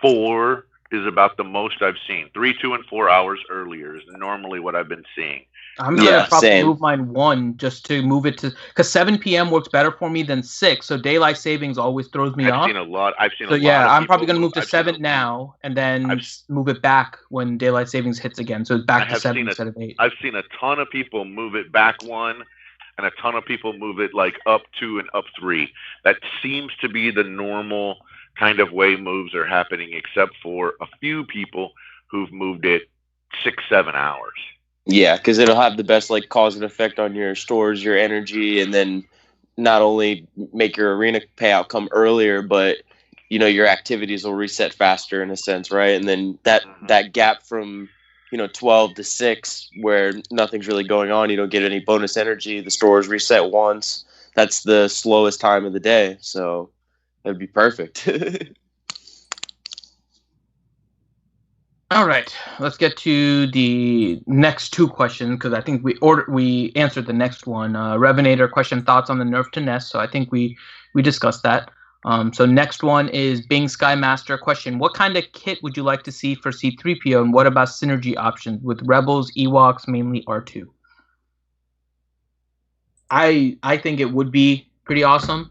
4 is about the most I've seen. 3, 2, and 4 hours earlier is normally what I've been seeing. I'm gonna probably move mine 1 just to move it to, because 7 p.m. works better for me than 6. So daylight savings always throws me off. I've seen a lot. So yeah, I'm probably gonna move to 7 now, and then move it back when daylight savings hits again. So it's back to 7 instead of 8. I've seen a ton of people move it back 1, and a ton of people move it like up 2 and up 3. That seems to be the normal kind of way moves are happening, except for a few people who've moved it 6, 7 hours. Yeah, because it'll have the best like cause and effect on your stores, your energy, and then not only make your arena payout come earlier, but your activities will reset faster in a sense, right? And then that gap from 12 to 6 where nothing's really going on, you don't get any bonus energy, the stores reset once. That's the slowest time of the day, so that'd be perfect. All right, let's get to the next 2 questions, because I think we answered the next one. Revenator question: thoughts on the nerf to Nest? So I think we discussed that. So next one is Bing Skymaster question: what kind of kit would you like to see for C-3PO, and what about synergy options with Rebels, Ewoks, mainly R2? I think it would be pretty awesome.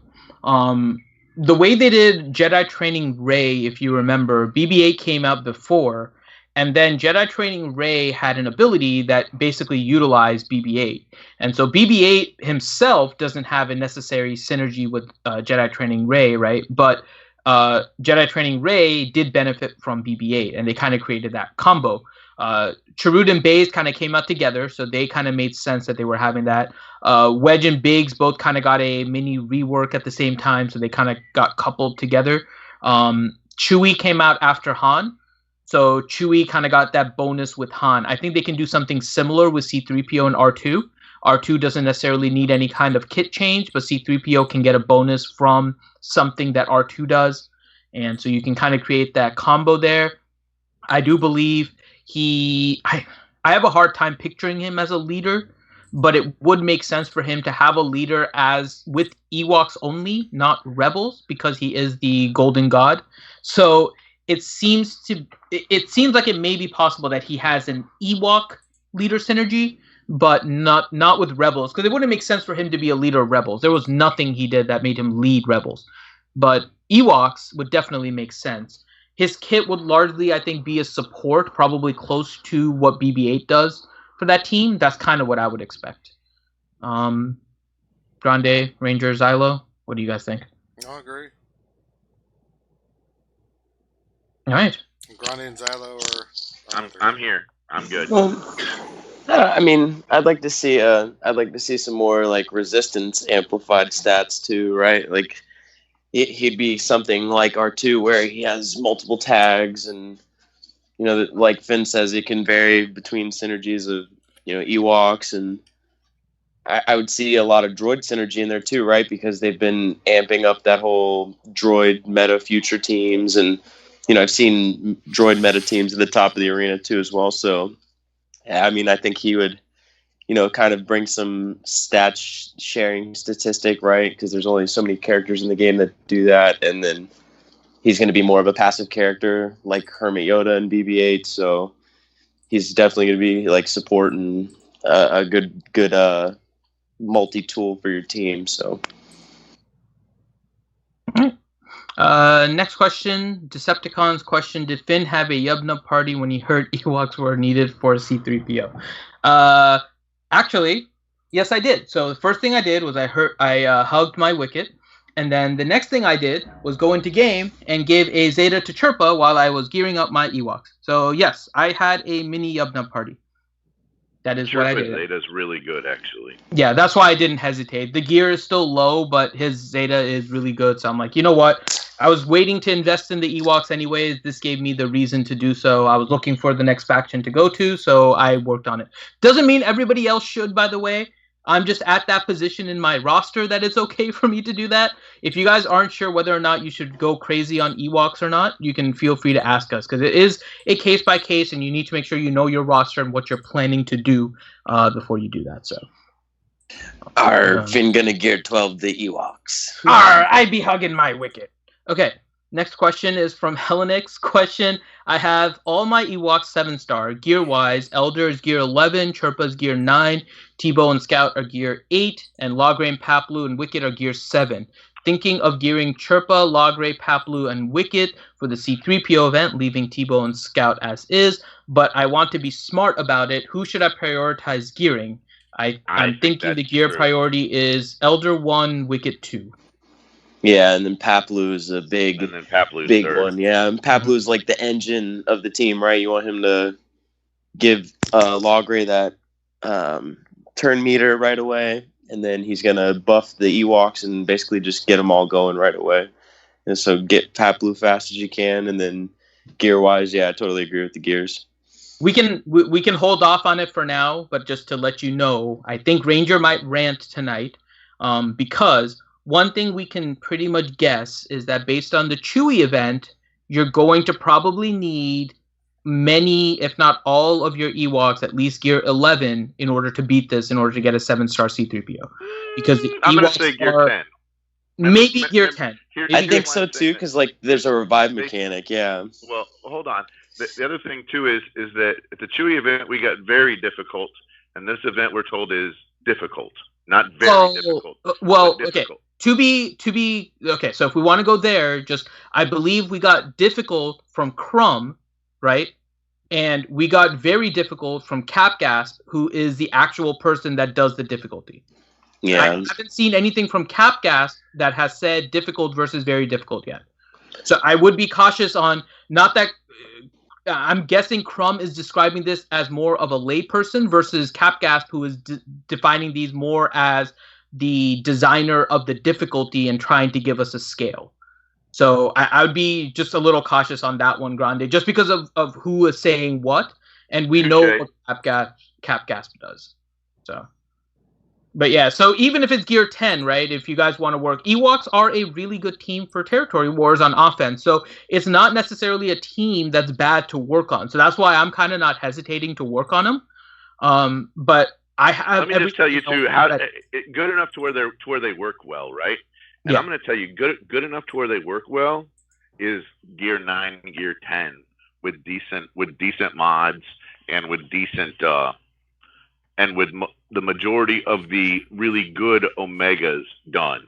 The way they did Jedi Training Rey, if you remember, BB-8 came out before, and then Jedi Training Rey had an ability that basically utilized BB-8. And so BB-8 himself doesn't have a necessary synergy with Jedi Training Rey, right? But Jedi Training Rey did benefit from BB-8, and they kind of created that combo. Chirrut and Baze kind of came out together, so they kind of made sense that they were having that. Wedge and Biggs both kind of got a mini rework at the same time, so they kind of got coupled together. Chewie came out after Han, so Chewie kind of got that bonus with Han. I think they can do something similar with C-3PO and R2. R2 doesn't necessarily need any kind of kit change, but C-3PO can get a bonus from something that R2 does, and so you can kind of create that combo there. I do believe I have a hard time picturing him as a leader, but it would make sense for him to have a leader as with Ewoks only, not Rebels, because he is the Golden God. So it seems like it may be possible that he has an Ewok leader synergy, but not with Rebels, because it wouldn't make sense for him to be a leader of Rebels. There was nothing he did that made him lead Rebels, but Ewoks would definitely make sense. His kit would largely, I think, be a support, probably close to what BB-8 does for that team. That's kind of what I would expect. Grande, Ranger, Xylo, what do you guys think? I agree. All right. Grande and Xylo are. I'm here. I'm good. Well, I mean, I'd like to see some more like resistance amplified stats too, right? Like he'd be something like R2 where he has multiple tags, and like Finn says, it can vary between synergies of Ewoks, and I would see a lot of droid synergy in there too, right? Because they've been amping up that whole droid meta future teams, and I've seen droid meta teams at the top of the arena too as well. So yeah, I mean, I think he would kind of bring some sharing statistic, right? Because there's only so many characters in the game that do that, and then he's going to be more of a passive character like Hermit Yoda and BB-8. So he's definitely going to be like support and a good multi-tool for your team. So. Next question, Decepticons question: did Finn have a Yubna party when he heard Ewoks were needed for C-3PO? Actually, yes, I did. So the first thing I did was I hugged my Wicket, and then the next thing I did was go into game and give a Zeta to Chirpa while I was gearing up my Ewoks. So yes, I had a mini Yubna party. That is what I did. Zeta's really good, actually. Yeah, that's why I didn't hesitate. The gear is still low, but his Zeta is really good. So I'm like, you know what? I was waiting to invest in the Ewoks anyways. This gave me the reason to do so. I was looking for the next faction to go to, so I worked on it. Doesn't mean everybody else should, by the way. I'm just at that position in my roster that it's okay for me to do that. If you guys aren't sure whether or not you should go crazy on Ewoks or not, you can feel free to ask us, because it is a case by case, and you need to make sure you know your roster and what you're planning to do before you do that. So, Finn gonna gear 12 the Ewoks. I'd be hugging my wicket. Okay. Next question is from Hellenix. Question: I have all my Ewoks 7-star gear wise. Elder is gear 11, Chirpa's gear 9, Tebow and Scout are gear 8, and Logray, Paplu, and Wicket are gear 7. Thinking of gearing Chirpa, Logray, Paplu, and Wicket for the C3PO event, leaving Tebow and Scout as is, but I want to be smart about it. Who should I prioritize gearing? I'm thinking the gear priority is Elder 1, Wicket 2. Yeah, and then Paplu is a big one. Yeah, and Paplu's like the engine of the team, right? You want him to give Logray that turn meter right away, and then he's gonna buff the Ewoks and basically just get them all going right away. And so get Paplu fast as you can, and then gear wise, yeah, I totally agree with the gears. We can hold off on it for now, but just to let you know, I think Ranger might rant tonight, because one thing we can pretty much guess is that based on the Chewie event, you're going to probably need many, if not all, of your Ewoks at least gear 11 in order to beat this, in order to get a 7-star C3PO. Because the I'm Ewoks going to say gear 10. Maybe gear 10. I think so too, because like there's a revive mechanic. Yeah. Well, hold on. The other thing too is that at the Chewie event we got very difficult, and this event we're told is difficult, not very difficult. Well, okay. To be okay. So if we want to go there, I believe we got difficult from Crumb, right? And we got very difficult from Capgasp, who is the actual person that does the difficulty. Yeah. I haven't seen anything from Capgasp that has said difficult versus very difficult yet. So I would be cautious on, not that I'm guessing Crumb is describing this as more of a layperson versus Capgasp, who is defining these more as the designer of the difficulty and trying to give us a scale. So I would be just a little cautious on that one, Grande, just because of who is saying what, and we know what Capgasp does. So, but yeah, so even if it's gear 10, right, if you guys want to work, Ewoks are a really good team for territory wars on offense, so it's not necessarily a team that's bad to work on. So that's why I'm kind of not hesitating to work on them. But I have. Let me just tell you too, good enough to where they work well, right? And I'm going to tell you, good enough to where they work well is gear 9, gear 10 with decent mods and with decent and with the majority of the really good Omegas done.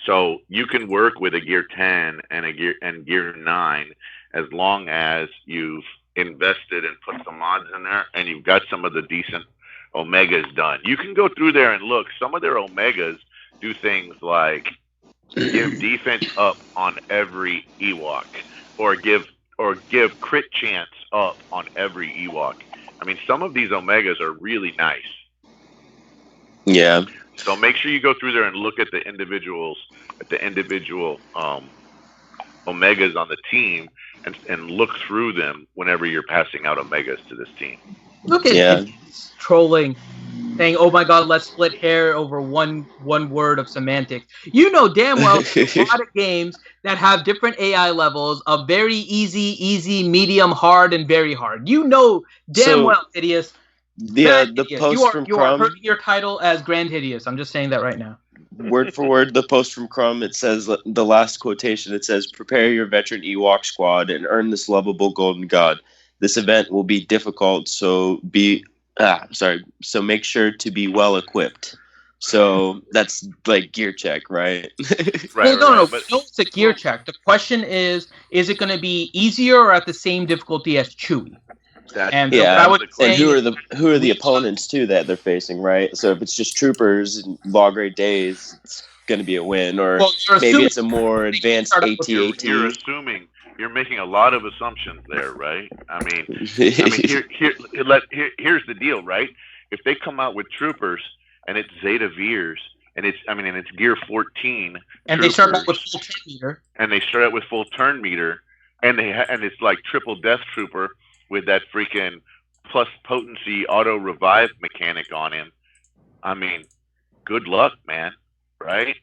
So you can work with a gear 10 and gear 9 as long as you've invested and put some mods in there and you've got some of the decent Omegas done. You can go through there and look. Some of their Omegas do things like give defense up on every Ewok, or give crit chance up on every Ewok. I mean, some of these Omegas are really nice. Yeah. So make sure you go through there and look at the individual Omegas on the team and look through them whenever you're passing out Omegas to this team. Look at trolling, saying, "Oh my God, let's split hair over one word of semantics." You know damn well there's a lot of games that have different AI levels of very easy, medium, hard, and very hard. You know damn well, Hideous. The post from Crumb. You are hurting your title as Grand Hideous. I'm just saying that right now. Word for word, the post from Crumb, it says, the last quotation, it says, "Prepare your veteran Ewok squad and earn this lovable golden god. This event will be difficult, so make sure to be well equipped." So that's like gear check, right? No, it's a gear check. The question is it going to be easier or at the same difficulty as Chewie? And who are the opponents too that they're facing, right? So if it's just troopers and Logray days, it's going to be a win, or maybe it's a more advanced AT-AT. You're making a lot of assumptions there, right? I mean, here's the deal, right? If they come out with troopers and it's Zeta Veers and it's gear 14, and they start out with full turn meter, and it's like triple death trooper with that freaking plus potency auto revive mechanic on him. I mean, good luck, man. Right?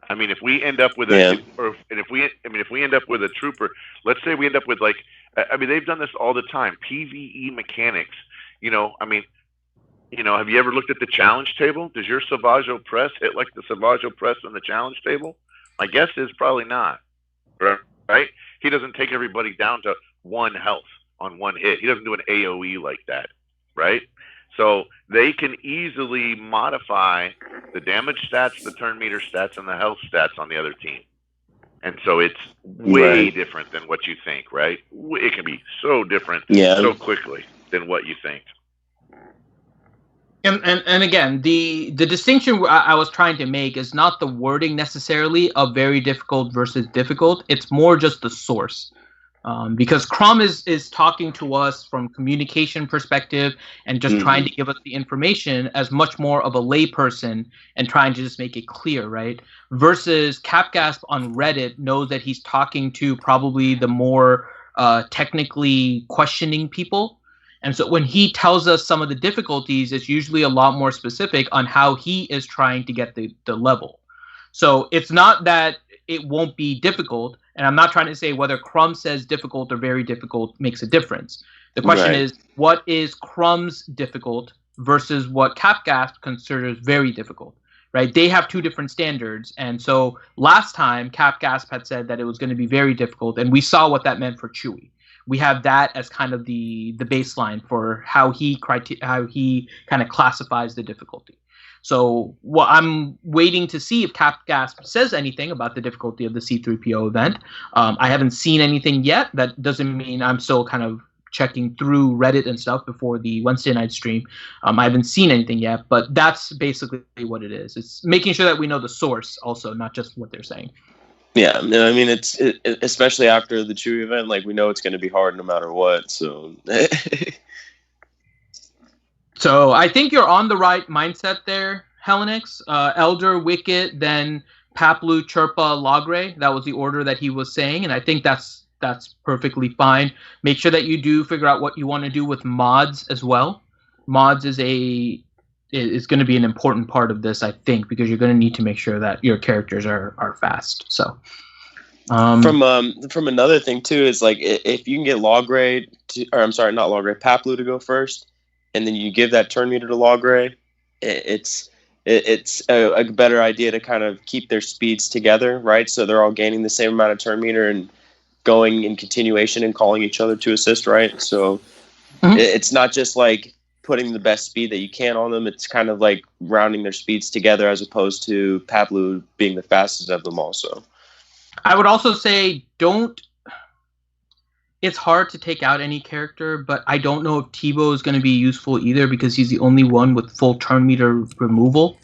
I mean, if we end up with if we end up with a trooper, let's say we end up with like, I mean, they've done this all the time. PVE mechanics. Have you ever looked at the challenge table? Does your Swgoh press hit like the Swgoh press on the challenge table? My guess is probably not. Right? He doesn't take everybody down to 1 health on 1 hit. He doesn't do an AoE like that. Right? So they can easily modify the damage stats, the turn meter stats, and the health stats on the other team. And so it's way different than what you think, right? It can be so different so quickly than what you think. And again, the distinction I was trying to make is not the wording necessarily of very difficult versus difficult. It's more just the source. Because Crumb is talking to us from communication perspective and just trying to give us the information as much more of a layperson and trying to just make it clear, right? Versus Capgasp on Reddit knows that he's talking to probably the more technically questioning people. And so when he tells us some of the difficulties, it's usually a lot more specific on how he is trying to get the level. So it's not that it won't be difficult. And I'm not trying to say whether Crumb says difficult or very difficult makes a difference. The question is, what is Crumb's difficult versus what Capgasp considers very difficult, right? They have 2 different standards. And so last time, Capgasp had said that it was going to be very difficult, and we saw what that meant for Chewie. We have that as kind of the baseline for how he kind of classifies the difficulty. So I'm waiting to see if Capgasp says anything about the difficulty of the C-3PO event. I haven't seen anything yet. That doesn't mean I'm still kind of checking through Reddit and stuff before the Wednesday night stream. I haven't seen anything yet, but that's basically what it is. It's making sure that we know the source also, not just what they're saying. Yeah, I mean, it's especially after the Chewie event, like we know it's going to be hard no matter what. So, so I think you're on the right mindset there, Helenix. Elder, Wicket, then Paplu, Chirpa, Logray. That was the order that he was saying, and I think that's perfectly fine. Make sure that you do figure out what you want to do with mods as well. Mods is going to be an important part of this, I think, because you're going to need to make sure that your characters are fast. So, from another thing too is like if you can get Logray, Paplu to go first, and then you give that turn meter to Logray, it's a better idea to kind of keep their speeds together, right? So they're all gaining the same amount of turn meter and going in continuation and calling each other to assist, right? So it's not just like putting the best speed that you can on them. It's kind of like rounding their speeds together as opposed to Paplu being the fastest of them also. I would also say it's hard to take out any character, but I don't know if Tebow is going to be useful either because he's the only one with full turn meter removal.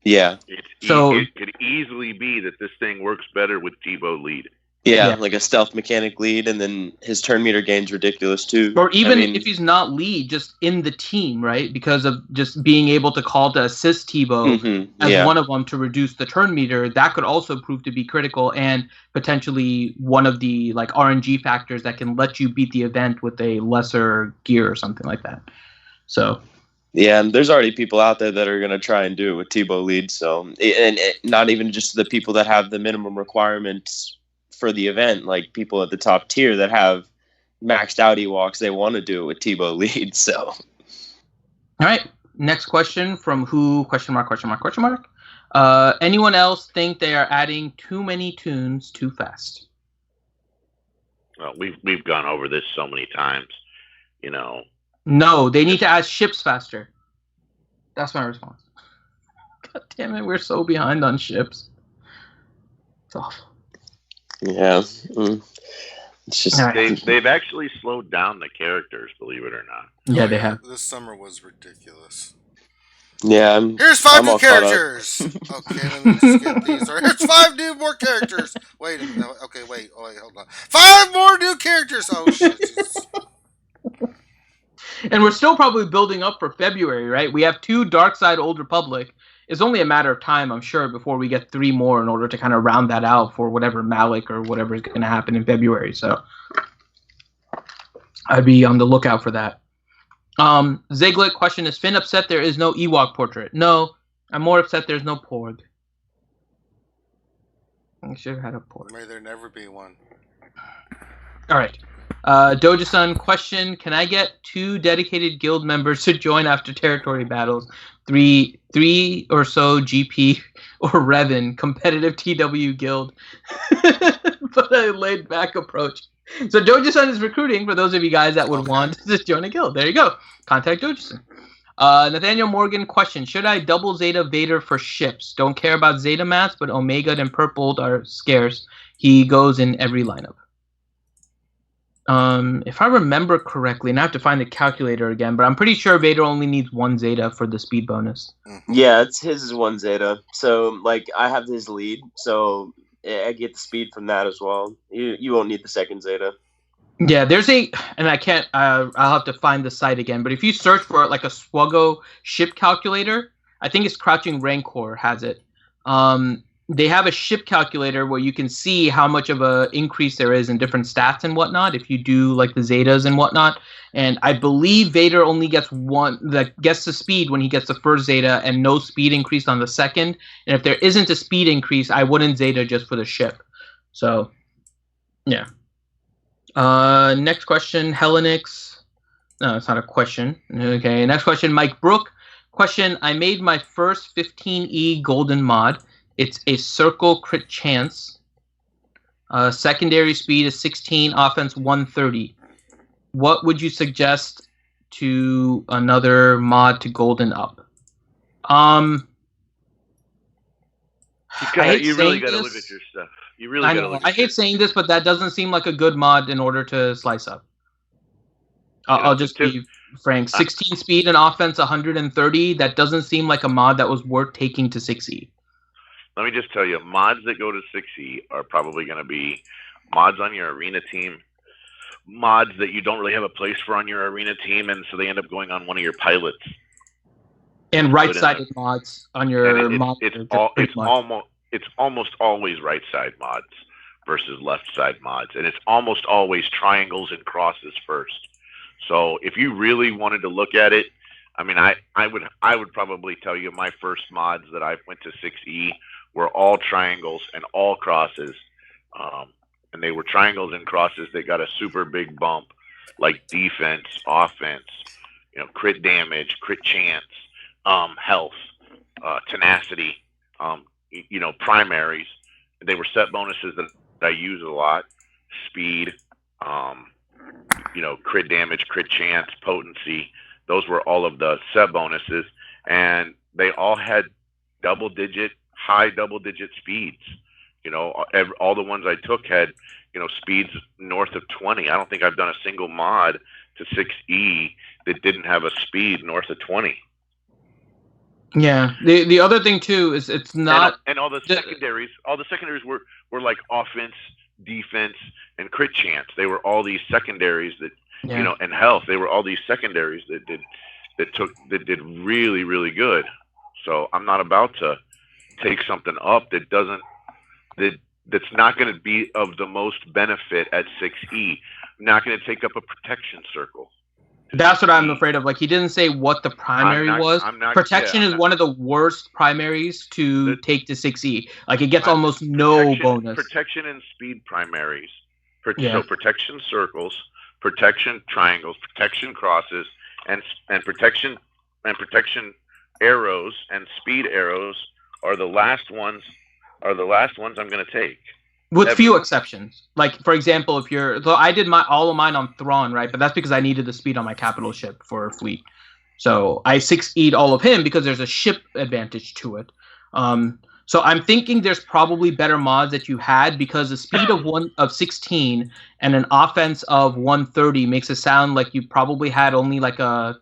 Yeah. It could easily be that this thing works better with Tebow lead. Yeah, like a stealth mechanic lead, and then his turn meter gain's ridiculous too. Or even if he's not lead, just in the team, right? Because of just being able to call to assist Tebow as one of them to reduce the turn meter, that could also prove to be critical and potentially one of the like RNG factors that can let you beat the event with a lesser gear or something like that. So. Yeah, and there's already people out there that are going to try and do it with Tebow lead. So, and not even just the people that have the minimum requirements for the event, like people at the top tier that have maxed out Ewoks, they want to do it with Tebow lead. So, all right, next question from who? Question mark? Anyone else think they are adding too many tunes too fast? Well, we've gone over this so many times, you know. No, they need to add ships faster. That's my response. God damn it, we're so behind on ships. It's awful. Yeah, it's just they've actually slowed down the characters, believe it or not. Yeah, they have. This summer was ridiculous. Yeah, here's 5 new characters. Okay, let me just get these. Or here's 5 more characters. Wait a minute. Okay, wait, hold on. 5 more new characters. Oh shit. And we're still probably building up for February, right? We have 2 Dark Side Old Republic. It's only a matter of time, I'm sure, before we get 3 more in order to kind of round that out for whatever Malik or whatever is going to happen in February. So I'd be on the lookout for that. Ziglet question, is Finn upset there is no Ewok portrait? No. I'm more upset there's no Porg. I should have had a Porg. May there never be one. All right. Doja-san, question: can I get 2 dedicated guild members to join after territory battles? 3 or so GP or Revan competitive TW guild, but a laid-back approach. So Doja-san is recruiting for those of you guys that would want to just join a guild. There you go. Contact Doja-san. Nathaniel Morgan, question: should I double Zeta Vader for ships? Don't care about Zeta mats, but Omega and Purple are scarce. He goes in every lineup. If I remember correctly, and I have to find the calculator again, but I'm pretty sure Vader only needs 1 Zeta for the speed bonus. Yeah, his is 1 Zeta. So, like, I have his lead, so I get the speed from that as well. You won't need the 2nd Zeta. Yeah, there's and I can't, I'll have to find the site again, but if you search for like a swgoh ship calculator, I think it's Crouching Rancor has it. They have a ship calculator where you can see how much of a increase there is in different stats and whatnot if you do like the Zetas and whatnot. And I believe Vader only gets gets the speed when he gets the first Zeta and no speed increase on the second. And if there isn't a speed increase, I wouldn't Zeta just for the ship. So, yeah. Next question, Hellenix. No, it's not a question. Okay, next question, Mike Brook. Question: I made my first 15E golden mod. It's a circle crit chance. Secondary speed is 16, offense 130. What would you suggest to another mod to golden up? You really got to look at your stuff. You really got to look at I hate saying this, but that doesn't seem like a good mod in order to slice up. I'll just be frank. 16 speed and offense 130. That doesn't seem like a mod that was worth taking to 6E. Let me just tell you, mods that go to 6E are probably going to be mods on your arena team, mods that you don't really have a place for on your arena team, and so they end up going on one of your pilots. And right-sided mods on your mod. It's almost always right-side mods versus left-side mods, and it's almost always triangles and crosses first. So if you really wanted to look at it, I mean, I would probably tell you my first mods that I went to 6E were all triangles and all crosses, and they were triangles and crosses that got a super big bump, like defense, offense, crit damage, crit chance, health, tenacity, primaries. They were set bonuses that I use a lot, speed, crit damage, crit chance, potency. Those were all of the set bonuses, and they all had high double-digit speeds. All the ones I took had, speeds north of 20. I don't think I've done a single mod to 6E that didn't have a speed north of 20. Yeah. The other thing too is it's not, and all the secondaries. All the secondaries were like offense, defense, and crit chance. They were all these secondaries that. Yeah. And health. They were all these secondaries that did really, really good. So I'm not about to take something up that's not going to be of the most benefit at 6E. I'm not going to take up a protection circle. That's what I'm afraid of. Like, he didn't say what the primary was. Protection is one of the worst primaries to take to 6E. Like, it gets almost no bonus. Protection and speed primaries. So protection circles, protection triangles, protection crosses, and protection arrows and speed arrows are the last ones I'm going to take. With few exceptions. Like, for example, so I did all of mine on Thrawn, right? But that's because I needed the speed on my capital ship for fleet. So I 6E'd all of him because there's a ship advantage to it. So I'm thinking there's probably better mods that you had, because the speed of 16 and an offense of 130 makes it sound like you probably had only like a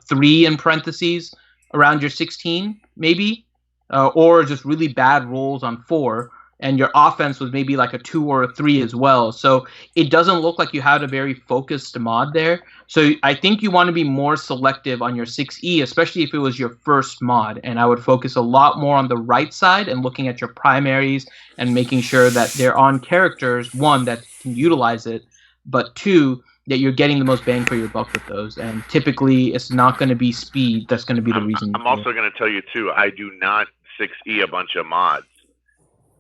3 in parentheses around your 16, maybe, or just really bad rolls on 4. And your offense was maybe like a 2 or a 3 as well. So it doesn't look like you had a very focused mod there. So I think you want to be more selective on your 6E, especially if it was your first mod. And I would focus a lot more on the right side and looking at your primaries and making sure that they're on characters, 1, that can utilize it, but 2, that you're getting the most bang for your buck with those. And typically, it's not going to be speed that's going to be the reason. I'm also going to tell you, too, I do not 6E a bunch of mods.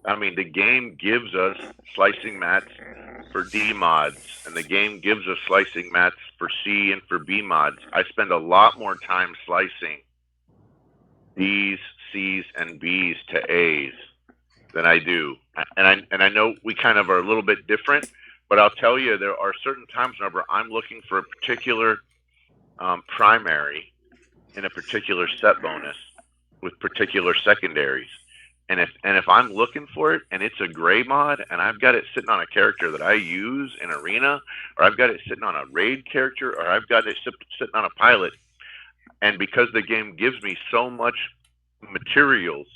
I mean, the game gives us slicing mats for D mods, and the game gives us slicing mats for C and for B mods. I spend a lot more time slicing D's, C's, and B's to A's than I do. And I know we kind of are a little bit different, but I'll tell you, there are certain times whenever I'm looking for a particular primary in a particular set bonus with particular secondaries. And if I'm looking for it and it's a gray mod and I've got it sitting on a character that I use in arena, or I've got it sitting on a raid character, or I've got it sitting on a pilot, and because the game gives me so much materials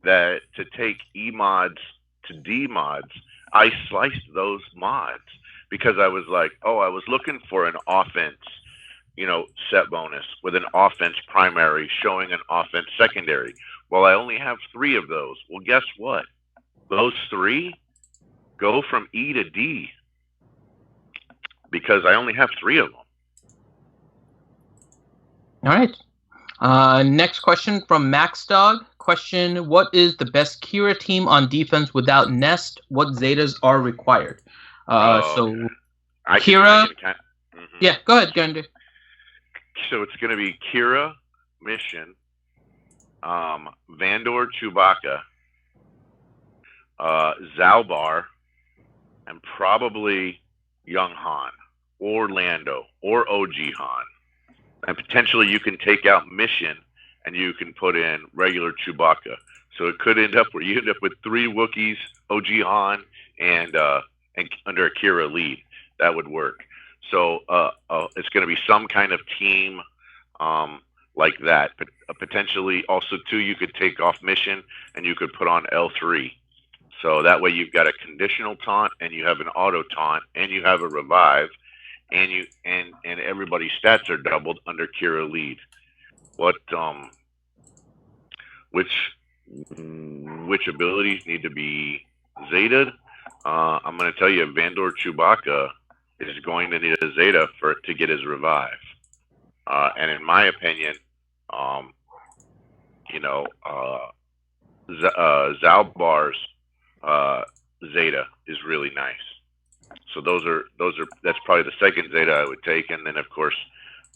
that to take E mods to D mods, I sliced those mods because I was like, oh, I was looking for an offense, set bonus with an offense primary showing an offense secondary. Well, I only have 3 of those. Well, guess what? Those 3 go from E to D because I only have 3 of them. All right. Next question from Max Dog. Question: what is the best Kira team on defense without Nest? What Zetas are required? So Kira. Yeah, go ahead, Gander. So it's going to be Kira, Mission, Vandor, Chewbacca, Zalbar, and probably Young Han, or Lando, or OG Han. And potentially you can take out Mission and you can put in regular Chewbacca. So it could end up where you end up with 3 Wookiees, OG Han, and under a Kira lead. That would work. So it's going to be some kind of team like that. But potentially also, too, you could take off Mission and you could put on L3. So that way you've got a conditional taunt and you have an auto taunt and you have a revive and everybody's stats are doubled under Kira lead. Which abilities need to be Zeta'd? I'm going to tell you, Vandor Chewbacca is going to need a Zeta to get his revive. And in my opinion, Zalbar's Zeta is really nice. So that's probably the second Zeta I would take, and then of course,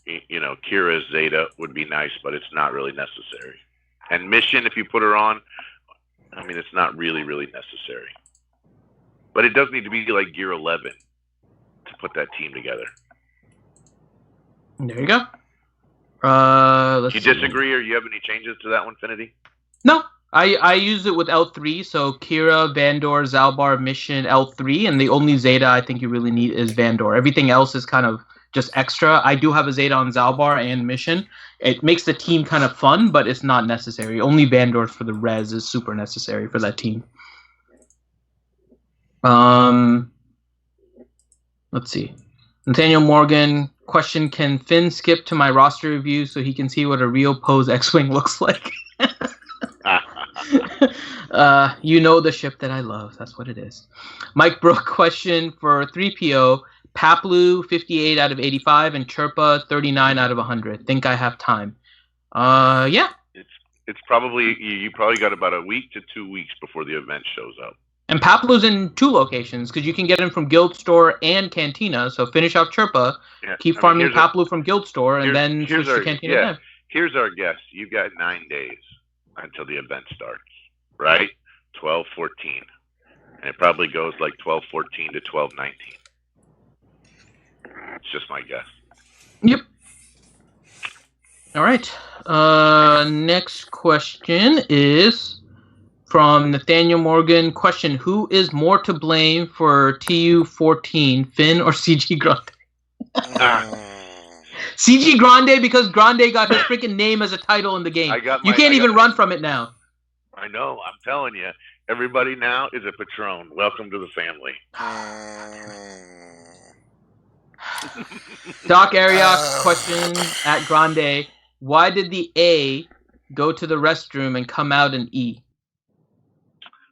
Kira's Zeta would be nice, but it's not really necessary. And Mission, if you put her on, I mean, it's not really necessary. But it does need to be like Gear 11 to put that team together. There you go. Do you disagree, or you have any changes to that one, Finity? No. I use it with L3, so Kira, Vandor, Zalbar, Mission, L3, and the only Zeta I think you really need is Vandor. Everything else is kind of just extra. I do have a Zeta on Zalbar and Mission. It makes the team kind of fun, but it's not necessary. Only Vandor for the res is super necessary for that team. Let's see. Nathaniel Morgan, question: can Finn skip to my roster review so he can see what a real pose X-Wing looks like? The ship that I love. That's what it is. Mike Brook, question for 3PO: Paplu 58 out of 85 and Chirpa 39 out of 100. Think I have time. Yeah. It's probably, you probably got about a week to 2 weeks before the event shows up. And Paplu's in 2 locations because you can get him from Guild Store and Cantina. So finish off Chirpa, keep farming Paplu from Guild Store, and then switch to Cantina. Yeah. Here's our guess. You've got 9 days until the event starts, right? 12/14. And it probably goes like 12/14 to 12/19. It's just my guess. Yep. All right. Next question is from Nathaniel Morgan. Question: who is more to blame for TU14, Finn or CG Grande? CG Grande, because Grande got his freaking name as a title in the game. You can't even run from it now. I know. I'm telling you. Everybody now is a Patron. Welcome to the family. Doc Ariok, question at Grande: why did the A go to the restroom and come out an E?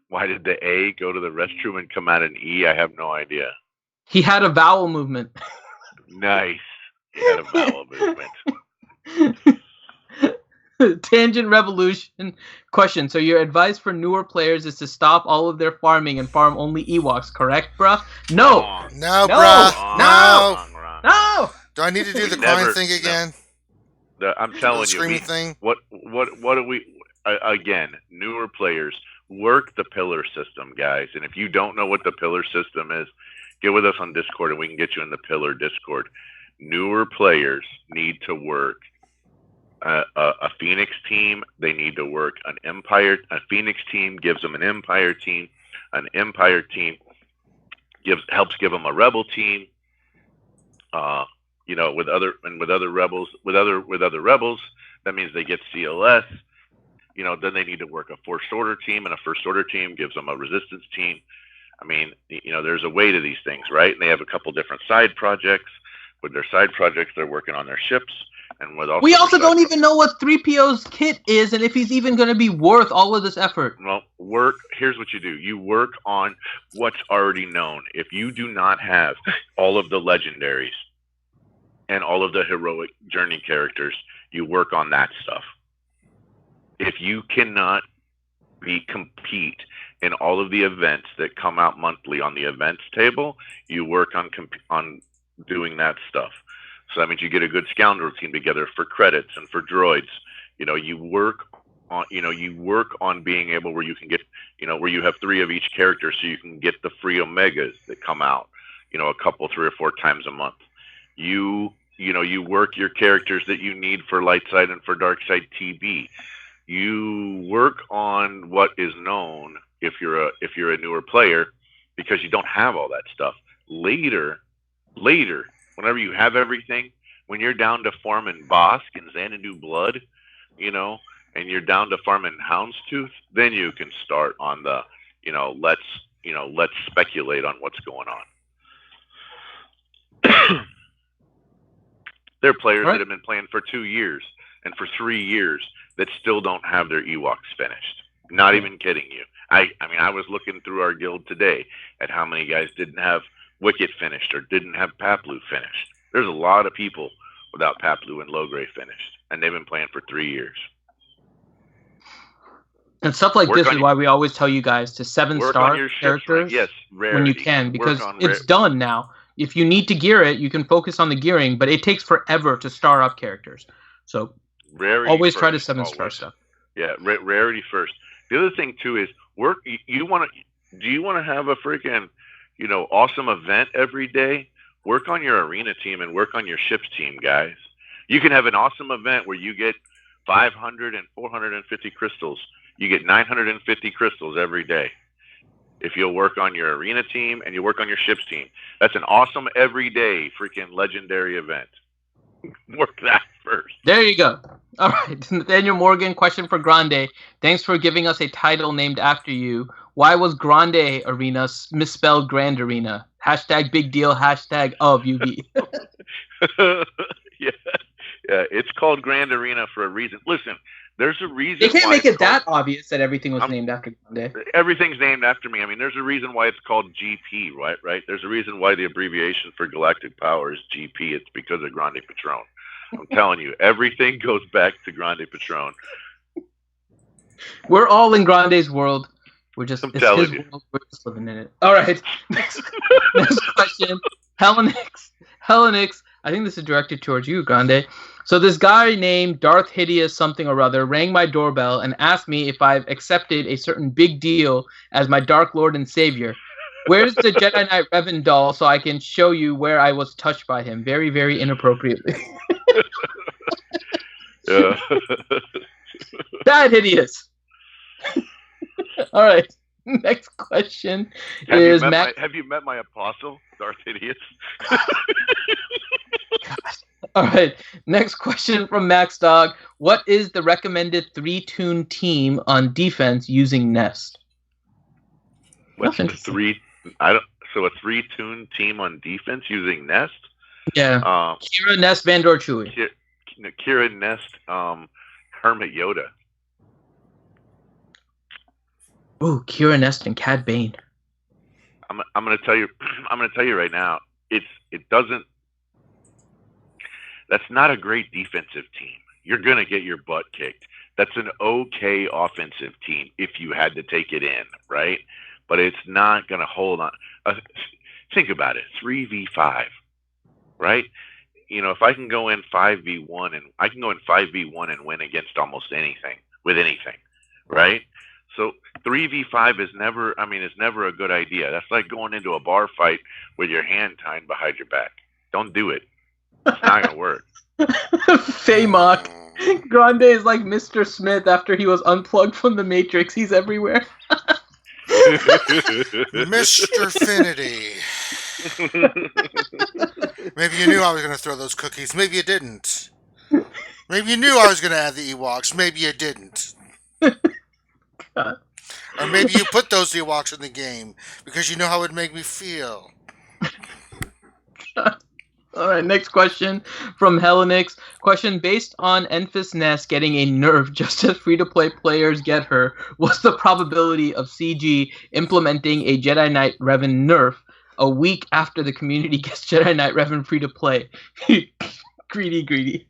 Why did the A go to the restroom and come out an E? I have no idea. He had a vowel movement. Nice. You had a vowel movement. Tangent Revolution question. So your advice for newer players is to stop all of their farming and farm only Ewoks, correct, bruh? No. Wrong. No, No. bruh. No. No. No. Do I need to do the We crying never- thing no. again? I'm The telling you, screaming thing? what do we? Again, newer players work the pillar system, guys. And if you don't know what the pillar system is, get with us on Discord, and we can get you in the pillar Discord. Newer players need to work a Phoenix team. They need to work an Empire. A Phoenix team gives them an Empire team. An Empire team helps give them a Rebel team. With other rebels, that means they get CLS. Then they need to work a First Order team, and a First Order team gives them a Resistance team. I mean, there's a way to these things, right? And they have a couple different side projects. With their side projects, they're working on their ships, and with We also don't even know what 3PO's kit is, and if he's even going to be worth all of this effort. Well, here's what you do. You work on what's already known. If you do not have all of the legendaries and all of the heroic journey characters, you work on that stuff. If you cannot compete in all of the events that come out monthly on the events table, you work on doing that stuff. So that means you get a good scoundrel team together for credits and for droids. You work on being able where you can get, where you have 3 of each character, so you can get the free Omegas that come out, a couple, 3 or 4 times a month. You work your characters that you need for light side and for dark side TB. You work on what is known if you're a newer player, because you don't have all that stuff. Later, whenever you have everything, when you're down to farming Bosk and Xanadu Blood, and you're down to farming Houndstooth, then you can start on the, let's speculate on what's going on. There are players that have been playing for 2 years and for 3 years that still don't have their Ewoks finished. Not even kidding you. I mean, I was looking through our guild today at how many guys didn't have Wicket finished or didn't have Paplu finished. There's a lot of people without Paplu and Logray finished, and they've been playing for 3 years. And stuff like this is why we always tell you guys to 7-star characters when you can, because it's done now. If you need to gear it, you can focus on the gearing, but it takes forever to star up characters. So always try to 7-star stuff. Yeah, rarity first. The other thing too is do you want to have a freaking awesome event every day? Work on your arena team and work on your ships team, guys. You can have an awesome event where you get 500 and 450 crystals. You get 950 crystals every day. If you'll work on your arena team and you work on your ships team, that's an awesome everyday freaking legendary event. Work that first. There you go. All right. Nathaniel Morgan, question for Grande. Thanks for giving us a title named after you. Why was Grande Arena misspelled Grand Arena? # big deal, # of UV. Yeah, it's called Grand Arena for a reason. Listen, there's a reason. They can't make it that obvious that everything was named after Grande. Everything's named after me. I mean, there's a reason why it's called GP, right? There's a reason why the abbreviation for Galactic Power is GP. It's because of Grande Patron. I'm telling you, everything goes back to Grande Patron. We're all in Grande's world. It's his world. We're just living in it. All right. Next question. Hellenix. I think this is directed towards you, Grande. So this guy named Darth Hideous something or other rang my doorbell and asked me if I've accepted a certain big deal as my Dark Lord and Savior. Where's the Jedi Knight Revan doll so I can show you where I was touched by him? Very, very inappropriately. Yeah. That Hideous. All right. Next question is Matt. Have you met my apostle, Darth Hideous? All right. Next question from Max Dog. What is the recommended 3-tune team on defense using Nest? What's the 3? So a 3-tune team on defense using Nest? Yeah. Kira, Nest, Vandor, Chewie. Kira, Nest, Hermit Yoda. Ooh, Kira, Nest, and Cad Bane. I'm gonna tell you. I'm gonna tell you right now. It doesn't That's not a great defensive team. You're going to get your butt kicked. That's an okay offensive team if you had to take it in, right? But it's not going to hold on. Think about it. 3v5, right? If I can go in 5v1 and I can go in 5v1 and win against almost anything with anything, right? So 3v5 is never a good idea. That's like going into a bar fight with your hand tied behind your back. Don't do it. It's not going to work. Faymok. Grande is like Mr. Smith after he was unplugged from the Matrix. He's everywhere. Mr. Finity. Maybe you knew I was going to throw those cookies. Maybe you didn't. Maybe you knew I was going to add the Ewoks. Maybe you didn't. God. Or maybe you put those Ewoks in the game because you know how it would make me feel. All right, next question from Hellenix. Question: based on Enfys Nest getting a nerf just as free-to-play players get her, what's the probability of CG implementing a Jedi Knight Revan nerf a week after the community gets Jedi Knight Revan free-to-play? Greedy.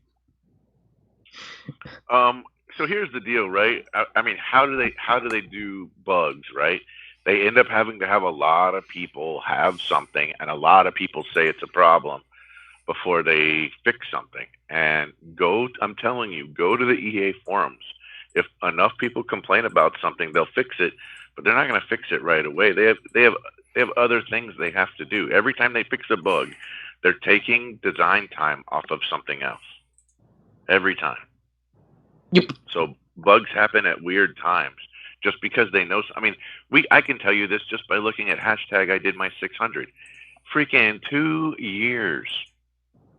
So here's the deal, right? I mean, how do they do bugs, right? They end up having to have a lot of people have something, and a lot of people say it's a problem before they fix something. And I'm telling you, go to the EA forums. If enough people complain about something, they'll fix it, but they're not going to fix it right away. They have other things they have to do. Every time they fix a bug, they're taking design time off of something else. Every time. Yep. So bugs happen at weird times just because they know. I mean, I can tell you this just by looking at hashtag I did my 600. Freaking 2 years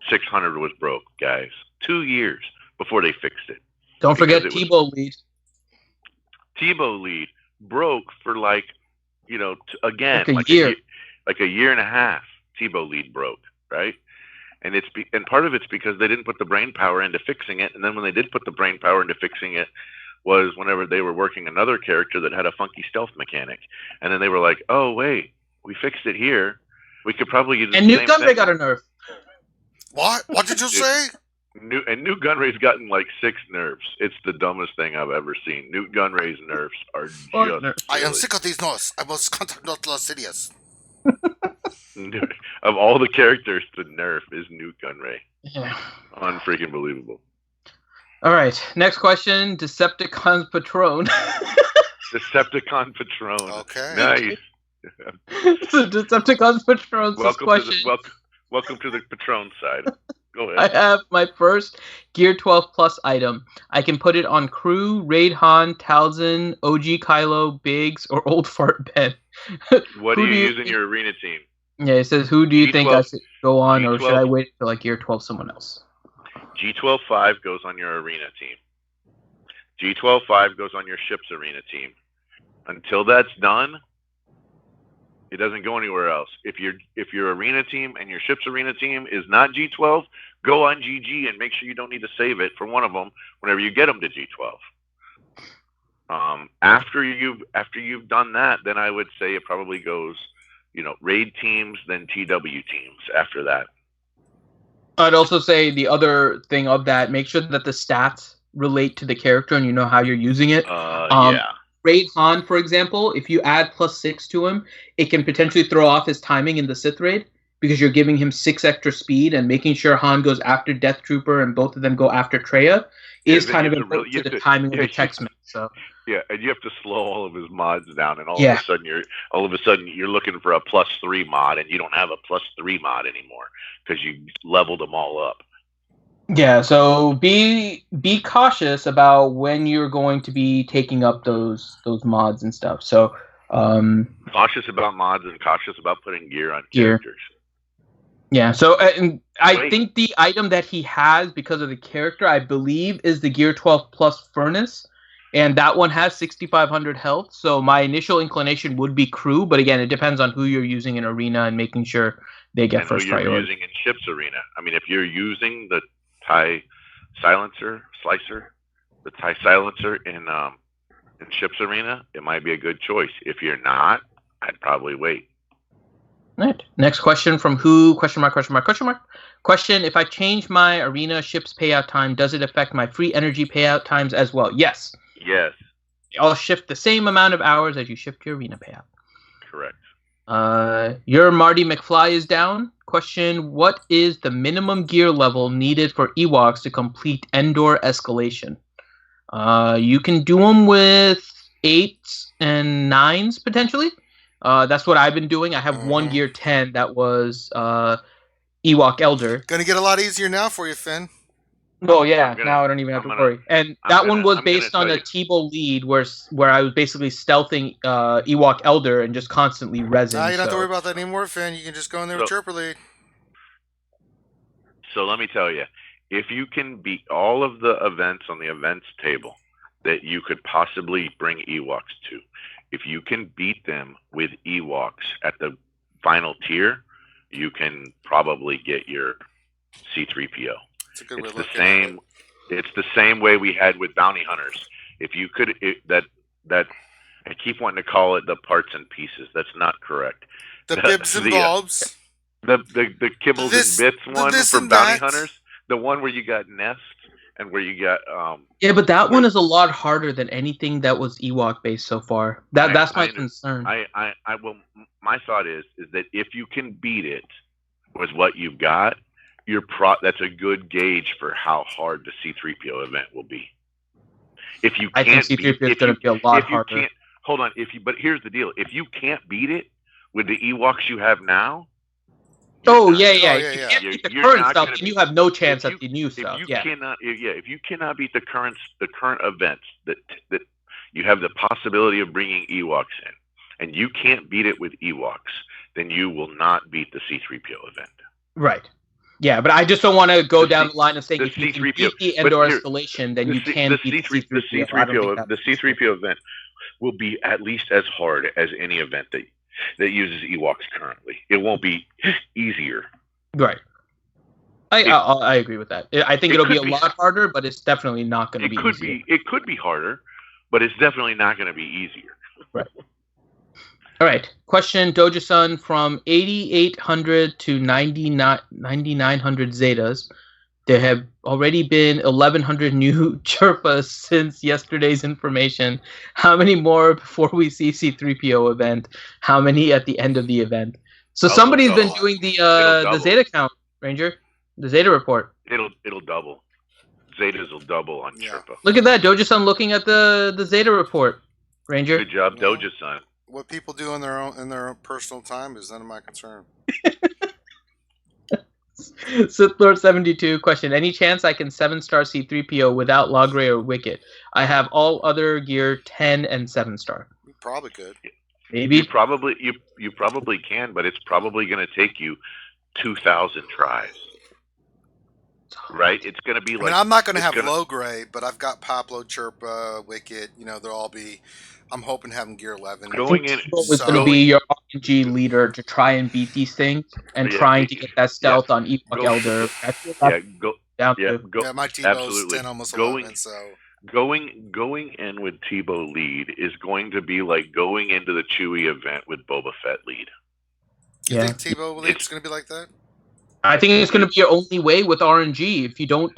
600 was broke, guys. 2 years before they fixed it. Don't forget Tebow lead. Tebow lead broke for again, like a year. Like a year and a half. Tebow lead broke, right? And and part of it's because they didn't put the brain power into fixing it. And then when they did put the brain power into fixing it was whenever they were working another character that had a funky stealth mechanic. And then they were like, oh, wait, we fixed it here. We could probably use the and same Newt Gunray thing. got a nerf. What? What did you say? Newt Gunray's gotten like 6 nerfs. It's the dumbest thing I've ever seen. Newt Gunray's nerfs are just I am silly. sick of these nerfs. I must contact North Los Sidious. Of all the characters, the nerf is Newt Gunray. Yeah. Unfreaking believable. All right, next question. Decepticons Patron. Decepticon Patron. Okay. Nice. So Decepticons Patron. Welcome to the Patron side. Go I ahead. have my first Gear 12 Plus item. I can put it on Crew, Raid Han, Talzin, OG Kylo, Biggs, or Old Fart Ben. What do you use in your arena team? Yeah, it says, who do you think I should go on, or G12. should I wait till like Gear 12 someone else? G12-5 goes on your arena team. G12-5 goes on your ship's arena team. Until that's done, it doesn't go anywhere else. If your arena team and your ship's arena team is not G12, go on GG and make sure you don't need to save it for one of them whenever you get them to G12. After you've done that, then I would say it probably goes, raid teams, then TW teams after that. I'd also say the other thing of that, make sure that the stats relate to the character and you know how you're using it. Yeah. Raid Han, for example, if you add +6 to him, it can potentially throw off his timing in the Sith raid because you're giving him 6 extra speed, and making sure Han goes after Death Trooper and both of them go after Traya is kind of important to the timing of the text mix. So. Yeah, and you have to slow all of his mods down, and all of a sudden you're looking for a +3 mod, and you don't have a +3 mod anymore because you leveled them all up. Yeah, so be cautious about when you're going to be taking up those mods and stuff. So cautious about mods and cautious about putting gear on characters. Yeah, so I think the item that he has because of the character, I believe, is the Gear 12 Plus Furnace. And that one has 6,500 health, so my initial inclination would be Crew, but again, it depends on who you're using in Arena and making sure they get first priority. Who you're using in Ship's Arena. I mean, if you're using the TIE Silencer in Ship's Arena, it might be a good choice. If you're not, I'd probably wait. Right. Next question from who? Question mark, question mark, question mark. Question, if I change my arena ship's payout time, does it affect my free energy payout times as well? Yes. Yes. I'll shift the same amount of hours as you shift your arena payout. Correct. Your Marty McFly is down. Question, what is the minimum gear level needed for Ewoks to complete Endor escalation? You can do them with 8s and 9s, potentially. That's what I've been doing. I have one gear 10 that was Ewok Elder. Gonna get a lot easier now for you, Finn. Oh yeah, now I don't even have to worry. And that one was based on a Tebow lead where I was basically stealthing Ewok Elder and just constantly resin. Now you don't have to worry about that anymore, Finn. You can just go in there with Chirper lead. So let me tell you, if you can beat all of the events on the events table that you could possibly bring Ewoks to, if you can beat them with Ewoks at the final tier, you can probably get your C-3PO. It's the same. It's the same way we had with bounty hunters. If you could, that I keep wanting to call it the parts and pieces. That's not correct. The bibs and bobs. The kibbles and bits one for bounty hunters. The one where you got Nest and where you got. Yeah, but that one is a lot harder than anything that was Ewok based so far. That's my concern. Well, my thought is that if you can beat it with what you've got, that's a good gauge for how hard the C-3PO event will be. If you can't, I think C-3PO is going to be a lot harder. Hold on, but here's the deal: if you can't beat it with the Ewoks you have now, If you can't beat the current stuff, then you have no chance at the new stuff. If you cannot beat the current events that you have the possibility of bringing Ewoks in, and you can't beat it with Ewoks, then you will not beat the C-3PO event. Right. Yeah, but I just don't want to go down the line of saying if you can beat the Endor escalation, then you can beat the C-3PO. The C-3PO event will be at least as hard as any event that uses Ewoks currently. It won't be easier. Right. I agree with that. I think it'll be a lot harder, but it's definitely not going to be easier. It could be harder, but it's definitely not going to be easier. Right. All right. Question, Doja-san, from 8,800 to 9,900 Zetas. There have already been 1,100 new Chirpas since yesterday's information. How many more before we see C-3PO event? How many at the end of the event? So somebody's been doing the Zeta count, Ranger. The Zeta report. It'll double. Zetas will double on Chirpa. Look at that, Doja-san looking at the Zeta report, Ranger. Good job, Doja-san. What people do in their own personal time is none of my concern. Sith Lord 72 question: any chance I can 7-star C-3PO without Logray or Wicket? I have all other gear 10 and 7-star. You probably could. Maybe you probably can, but it's probably going to take you 2,000 tries. Right? It's going to be like. I mean, I'm not going to have Logray, but I've got Pablo, Chirpa, Wicket. They'll all be. I'm hoping to have them gear 11. Going to be your RNG leader to try and beat these things and trying to get that stealth on Ewok Elder. My Tebow's 10, almost 11. So going in with Tebow lead is going to be like going into the Chewie event with Boba Fett lead. You think Tebow lead's going to be like that? I think it's going to be your only way with RNG. If you don't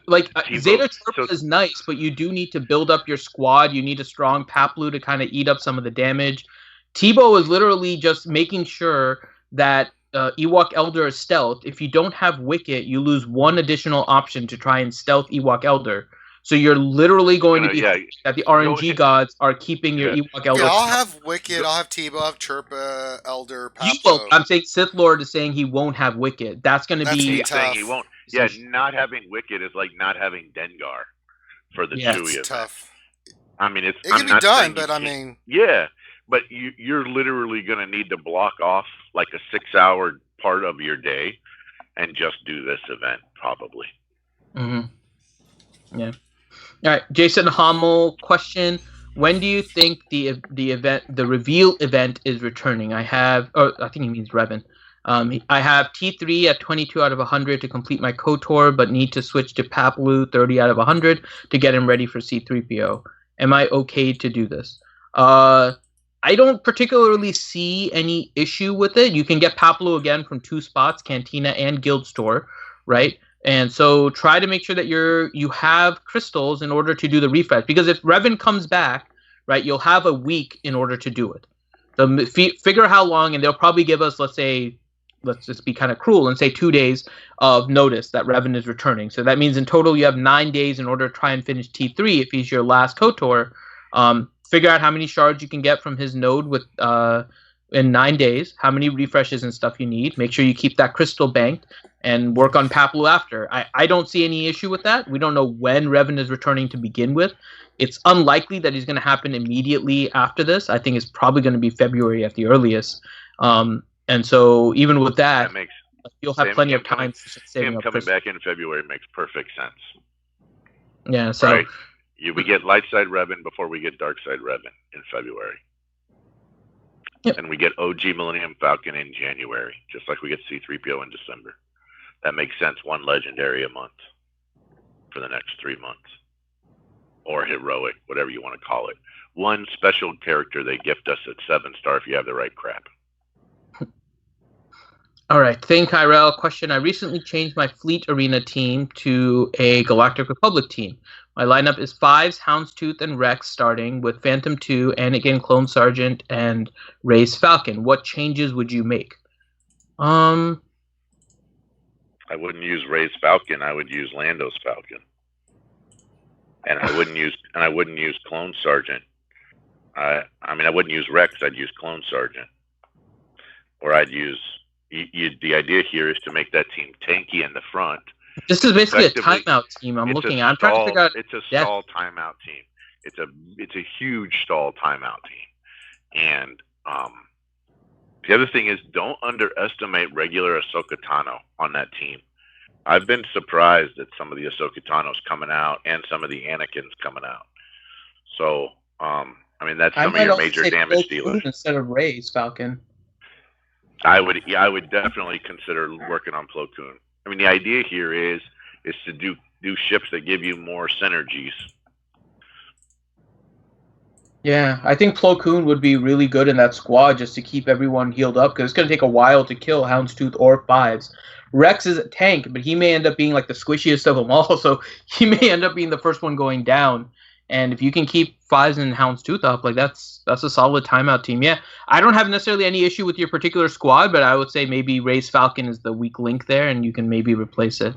Zeta Chirpa is nice, but you do need to build up your squad. You need a strong Paplu to kind of eat up some of the damage. Tebow is literally just making sure that Ewok Elder is stealth. If you don't have Wicket, you lose one additional option to try and stealth Ewok Elder. So you're literally going to be that the RNG gods are keeping your Ewok Elder. Yeah, I'll have Wicket, I'll have Tebow, I'll have Chirpa, Elder, Paplo. I'm saying Sith Lord is saying he won't have Wicket. That's going to be saying he won't. Yeah, not having Wicket is like not having Dengar for the Chewie event. Tough. I mean, it can be done, but I mean, but you're literally going to need to block off like a 6-hour part of your day and just do this event probably. Mm-hmm. Yeah. All right, Jason Hommel question: when do you think the reveal event is returning? I think he means Revan. I have T3 at 22 out of 100 to complete my KOTOR, but need to switch to Paplu 30 out of 100 to get him ready for C-3PO. Am I okay to do this? I don't particularly see any issue with it. You can get Papalo again from 2 spots, Cantina and Guild Store, right? And so try to make sure that you have crystals in order to do the refresh. Because if Revan comes back, right, you'll have a week in order to do it. So figure how long, and they'll probably give us, let's just be kind of cruel and say 2 days of notice that Revan is returning. So that means in total you have 9 days in order to try and finish T3 if he's your last KOTOR. Figure out how many shards you can get from his node with in 9 days, how many refreshes and stuff you need. Make sure you keep that crystal banked and work on Papalo after. I don't see any issue with that. We don't know when Revan is returning to begin with. It's unlikely that he's going to happen immediately after this. I think it's probably going to be February at the earliest. And so even with that you'll have plenty of time to save him up coming back in February makes perfect sense. Yeah, so right? We get light side Revan before we get dark side Revan in February. Yep. And we get OG Millennium Falcon in January, just like we get C-3PO in December. That makes sense. 1 legendary a month for the next 3 months. Or heroic, whatever you want to call it. 1 special character they gift us at 7-star if you have the right crap. All right, Thane Kyrell, question. I recently changed my Fleet Arena team to a Galactic Republic team. My lineup is 5s, Houndstooth, and Rex starting with Phantom 2, Anakin, Clone Sergeant, and Rey's Falcon. What changes would you make? I wouldn't use Rey's Falcon. I would use Lando's Falcon. And I wouldn't use Clone Sergeant. I wouldn't use Rex. I'd use Clone Sergeant. Or I'd use... the idea here is to make that team tanky in the front. This is basically a timeout team. I'm trying to figure out. It's a stall timeout team. It's a huge stall timeout team. And the other thing is, don't underestimate regular Ahsoka Tano on that team. I've been surprised at some of the Ahsoka Tanos coming out and some of the Anakins coming out. So, that's some of your major damage dealers. Instead of Rey's Falcon. I would definitely consider working on Plo Koon. The idea here is to do ships that give you more synergies. Yeah, I think Plo Koon would be really good in that squad just to keep everyone healed up, because it's going to take a while to kill Houndstooth or 5s. Rex is a tank, but he may end up being like the squishiest of them all, so he may end up being the first one going down. And if you can keep 5s and Houndstooth up, that's a solid timeout team. Yeah, I don't have necessarily any issue with your particular squad, but I would say maybe Rey's Falcon is the weak link there, and you can maybe replace it.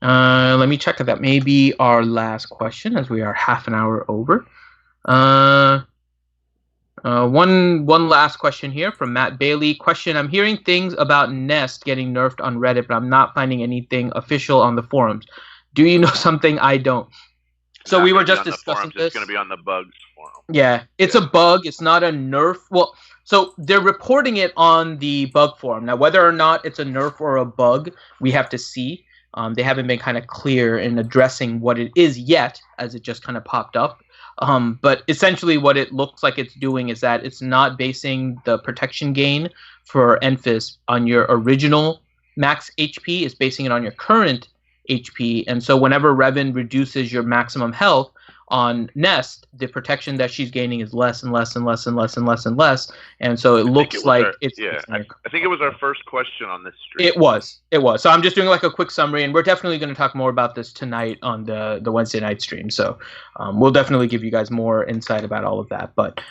Let me check if that may be our last question, as we are half an hour over. One last question here from Matt Bailey. Question: I'm hearing things about Nest getting nerfed on Reddit, but I'm not finding anything official on the forums. Do you know something I don't? So we were just discussing this. It's going to be on the bugs forum. Yeah, it's a bug. It's not a nerf. Well, so they're reporting it on the bug forum. Now, whether or not it's a nerf or a bug, we have to see. They haven't been kind of clear in addressing what it is yet, as it just kind of popped up. But essentially what it looks like it's doing is that it's not basing the protection gain for Enfys on your original max HP. It's basing it on your current HP. And so whenever Revan reduces your maximum health on Nest, the protection that she's gaining is less and less and less and less and less and less. And so it looks like it's... Yeah, I think it was our first question on this stream. It was. So I'm just doing like a quick summary, and we're definitely going to talk more about this tonight on the Wednesday night stream. So we'll definitely give you guys more insight about all of that. But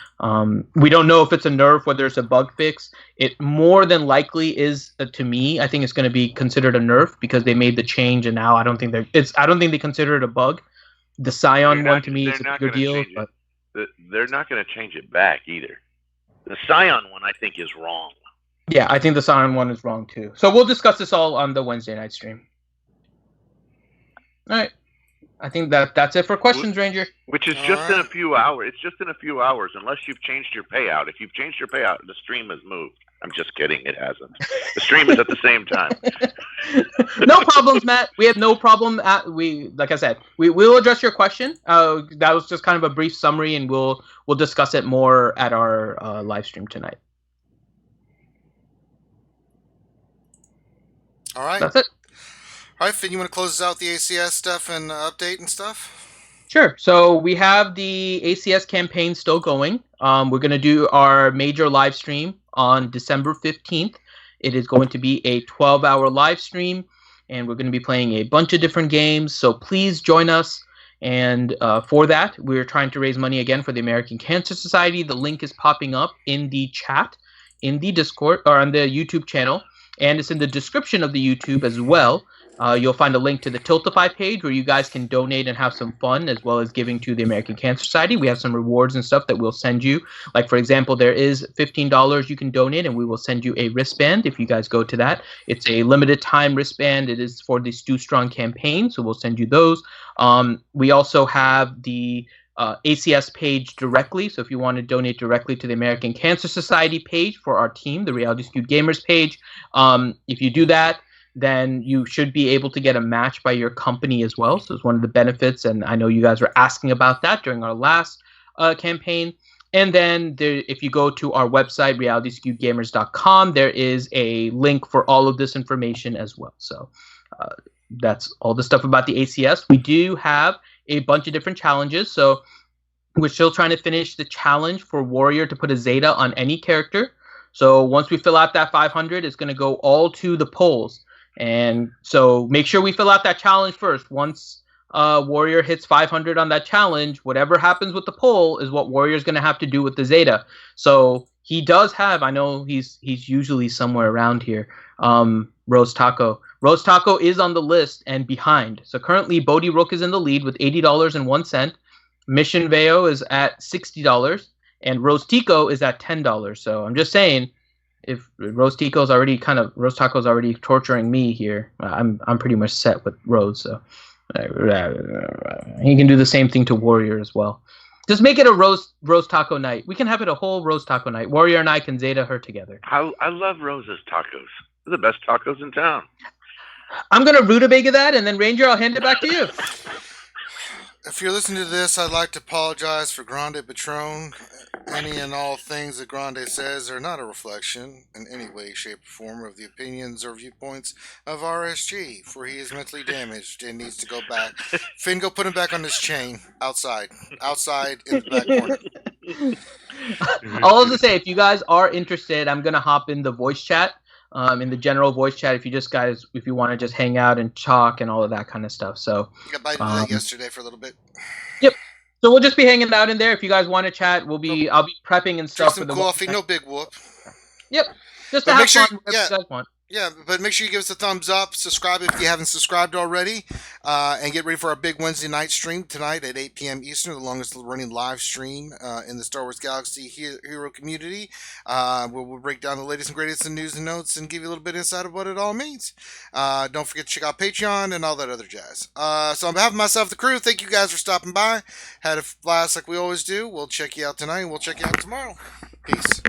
we don't know if it's a nerf, whether it's a bug fix. It more than likely is, to me, I think it's going to be considered a nerf because they made the change, and now I don't think they consider it a bug. The Scion one to me is a bigger deal. But they're not going to change it back either. The Scion one, I think, is wrong. Yeah, I think the Scion one is wrong too. So we'll discuss this all on the Wednesday night stream. All right. I think that's it for questions, Ranger. Which is just in a few hours. It's just in a few hours, unless you've changed your payout. If you've changed your payout, the stream has moved. I'm just kidding. It hasn't. The stream is at the same time. No problems, Matt. We have no problem. Like I said, we will address your question. That was just kind of a brief summary, and we'll discuss it more at our live stream tonight. All right. That's it. All right, Finn, you want to close us out the ACS stuff and update and stuff? Sure. So we have the ACS campaign still going. We're going to do our major live stream on December 15th. It is going to be a 12-hour live stream, and we're going to be playing a bunch of different games. So please join us. And for that, we're trying to raise money again for the American Cancer Society. The link is popping up in the chat, in the Discord, or on the YouTube channel, and it's in the description of the YouTube as well. You'll find a link to the Tiltify page where you guys can donate and have some fun, as well as giving to the American Cancer Society. We have some rewards and stuff that we'll send you. Like, for example, there is $15 you can donate, and we will send you a wristband if you guys go to that. It's a limited time wristband. It is for the Stu Strong campaign, so we'll send you those. We also have the ACS page directly, so if you want to donate directly to the American Cancer Society page for our team, the Reality Skewed Gamers page, if you do that, then you should be able to get a match by your company as well. So it's one of the benefits, and I know you guys were asking about that during our last campaign. And then if you go to our website, realityskevedgamers.com, there is a link for all of this information as well. So that's all the stuff about the ACS. We do have a bunch of different challenges. So we're still trying to finish the challenge for Warrior to put a Zeta on any character. So once we fill out that 500, it's going to go all to the polls. And so make sure we fill out that challenge first. Once Warrior hits 500 on that challenge, whatever happens with the poll is what Warrior's going to have to do with the Zeta. So he does have, I know he's usually somewhere around here, Rose Taco. Rose Taco is on the list and behind. So currently Bodhi Rook is in the lead with $80.01. Mission Veo is at $60. And Rose Tico is at $10. So I'm just saying, if Rose Taco's already torturing me here, I'm pretty much set with Rose. So he can do the same thing to Warrior as well. Just make it a Rose Taco night. We can have it a whole Rose Taco night. Warrior and I can Zeta her together. I love Rose's tacos. They're the best tacos in town. I'm gonna rutabaga that, and then Ranger, I'll hand it back to you. If you're listening to this, I'd like to apologize for Grande Patron. Any and all things that Grande says are not a reflection in any way, shape, or form of the opinions or viewpoints of RSG, for he is mentally damaged and needs to go back. Finn, go put him back on his chain outside in the back corner. All to say, if you guys are interested, I'm gonna hop in the voice chat. In the general voice chat, if you want to just hang out and talk and all of that kind of stuff. So I got invited to that yesterday for a little bit. Yep. So we'll just be hanging out in there. If you guys want to chat, I'll be prepping and stuff. Drink some coffee, no big whoop. Yep. Just to have fun, whatever you guys want. Yeah, but make sure you give us a thumbs up, subscribe if you haven't subscribed already, and get ready for our big Wednesday night stream tonight at 8 p.m. Eastern, the longest running live stream in the Star Wars Galaxy hero community. We'll break down the latest and greatest in news and notes and give you a little bit of insight of what it all means. Don't forget to check out Patreon and all that other jazz. So on behalf of myself, the crew, thank you guys for stopping by. Had a blast like we always do. We'll check you out tonight, and we'll check you out tomorrow. Peace.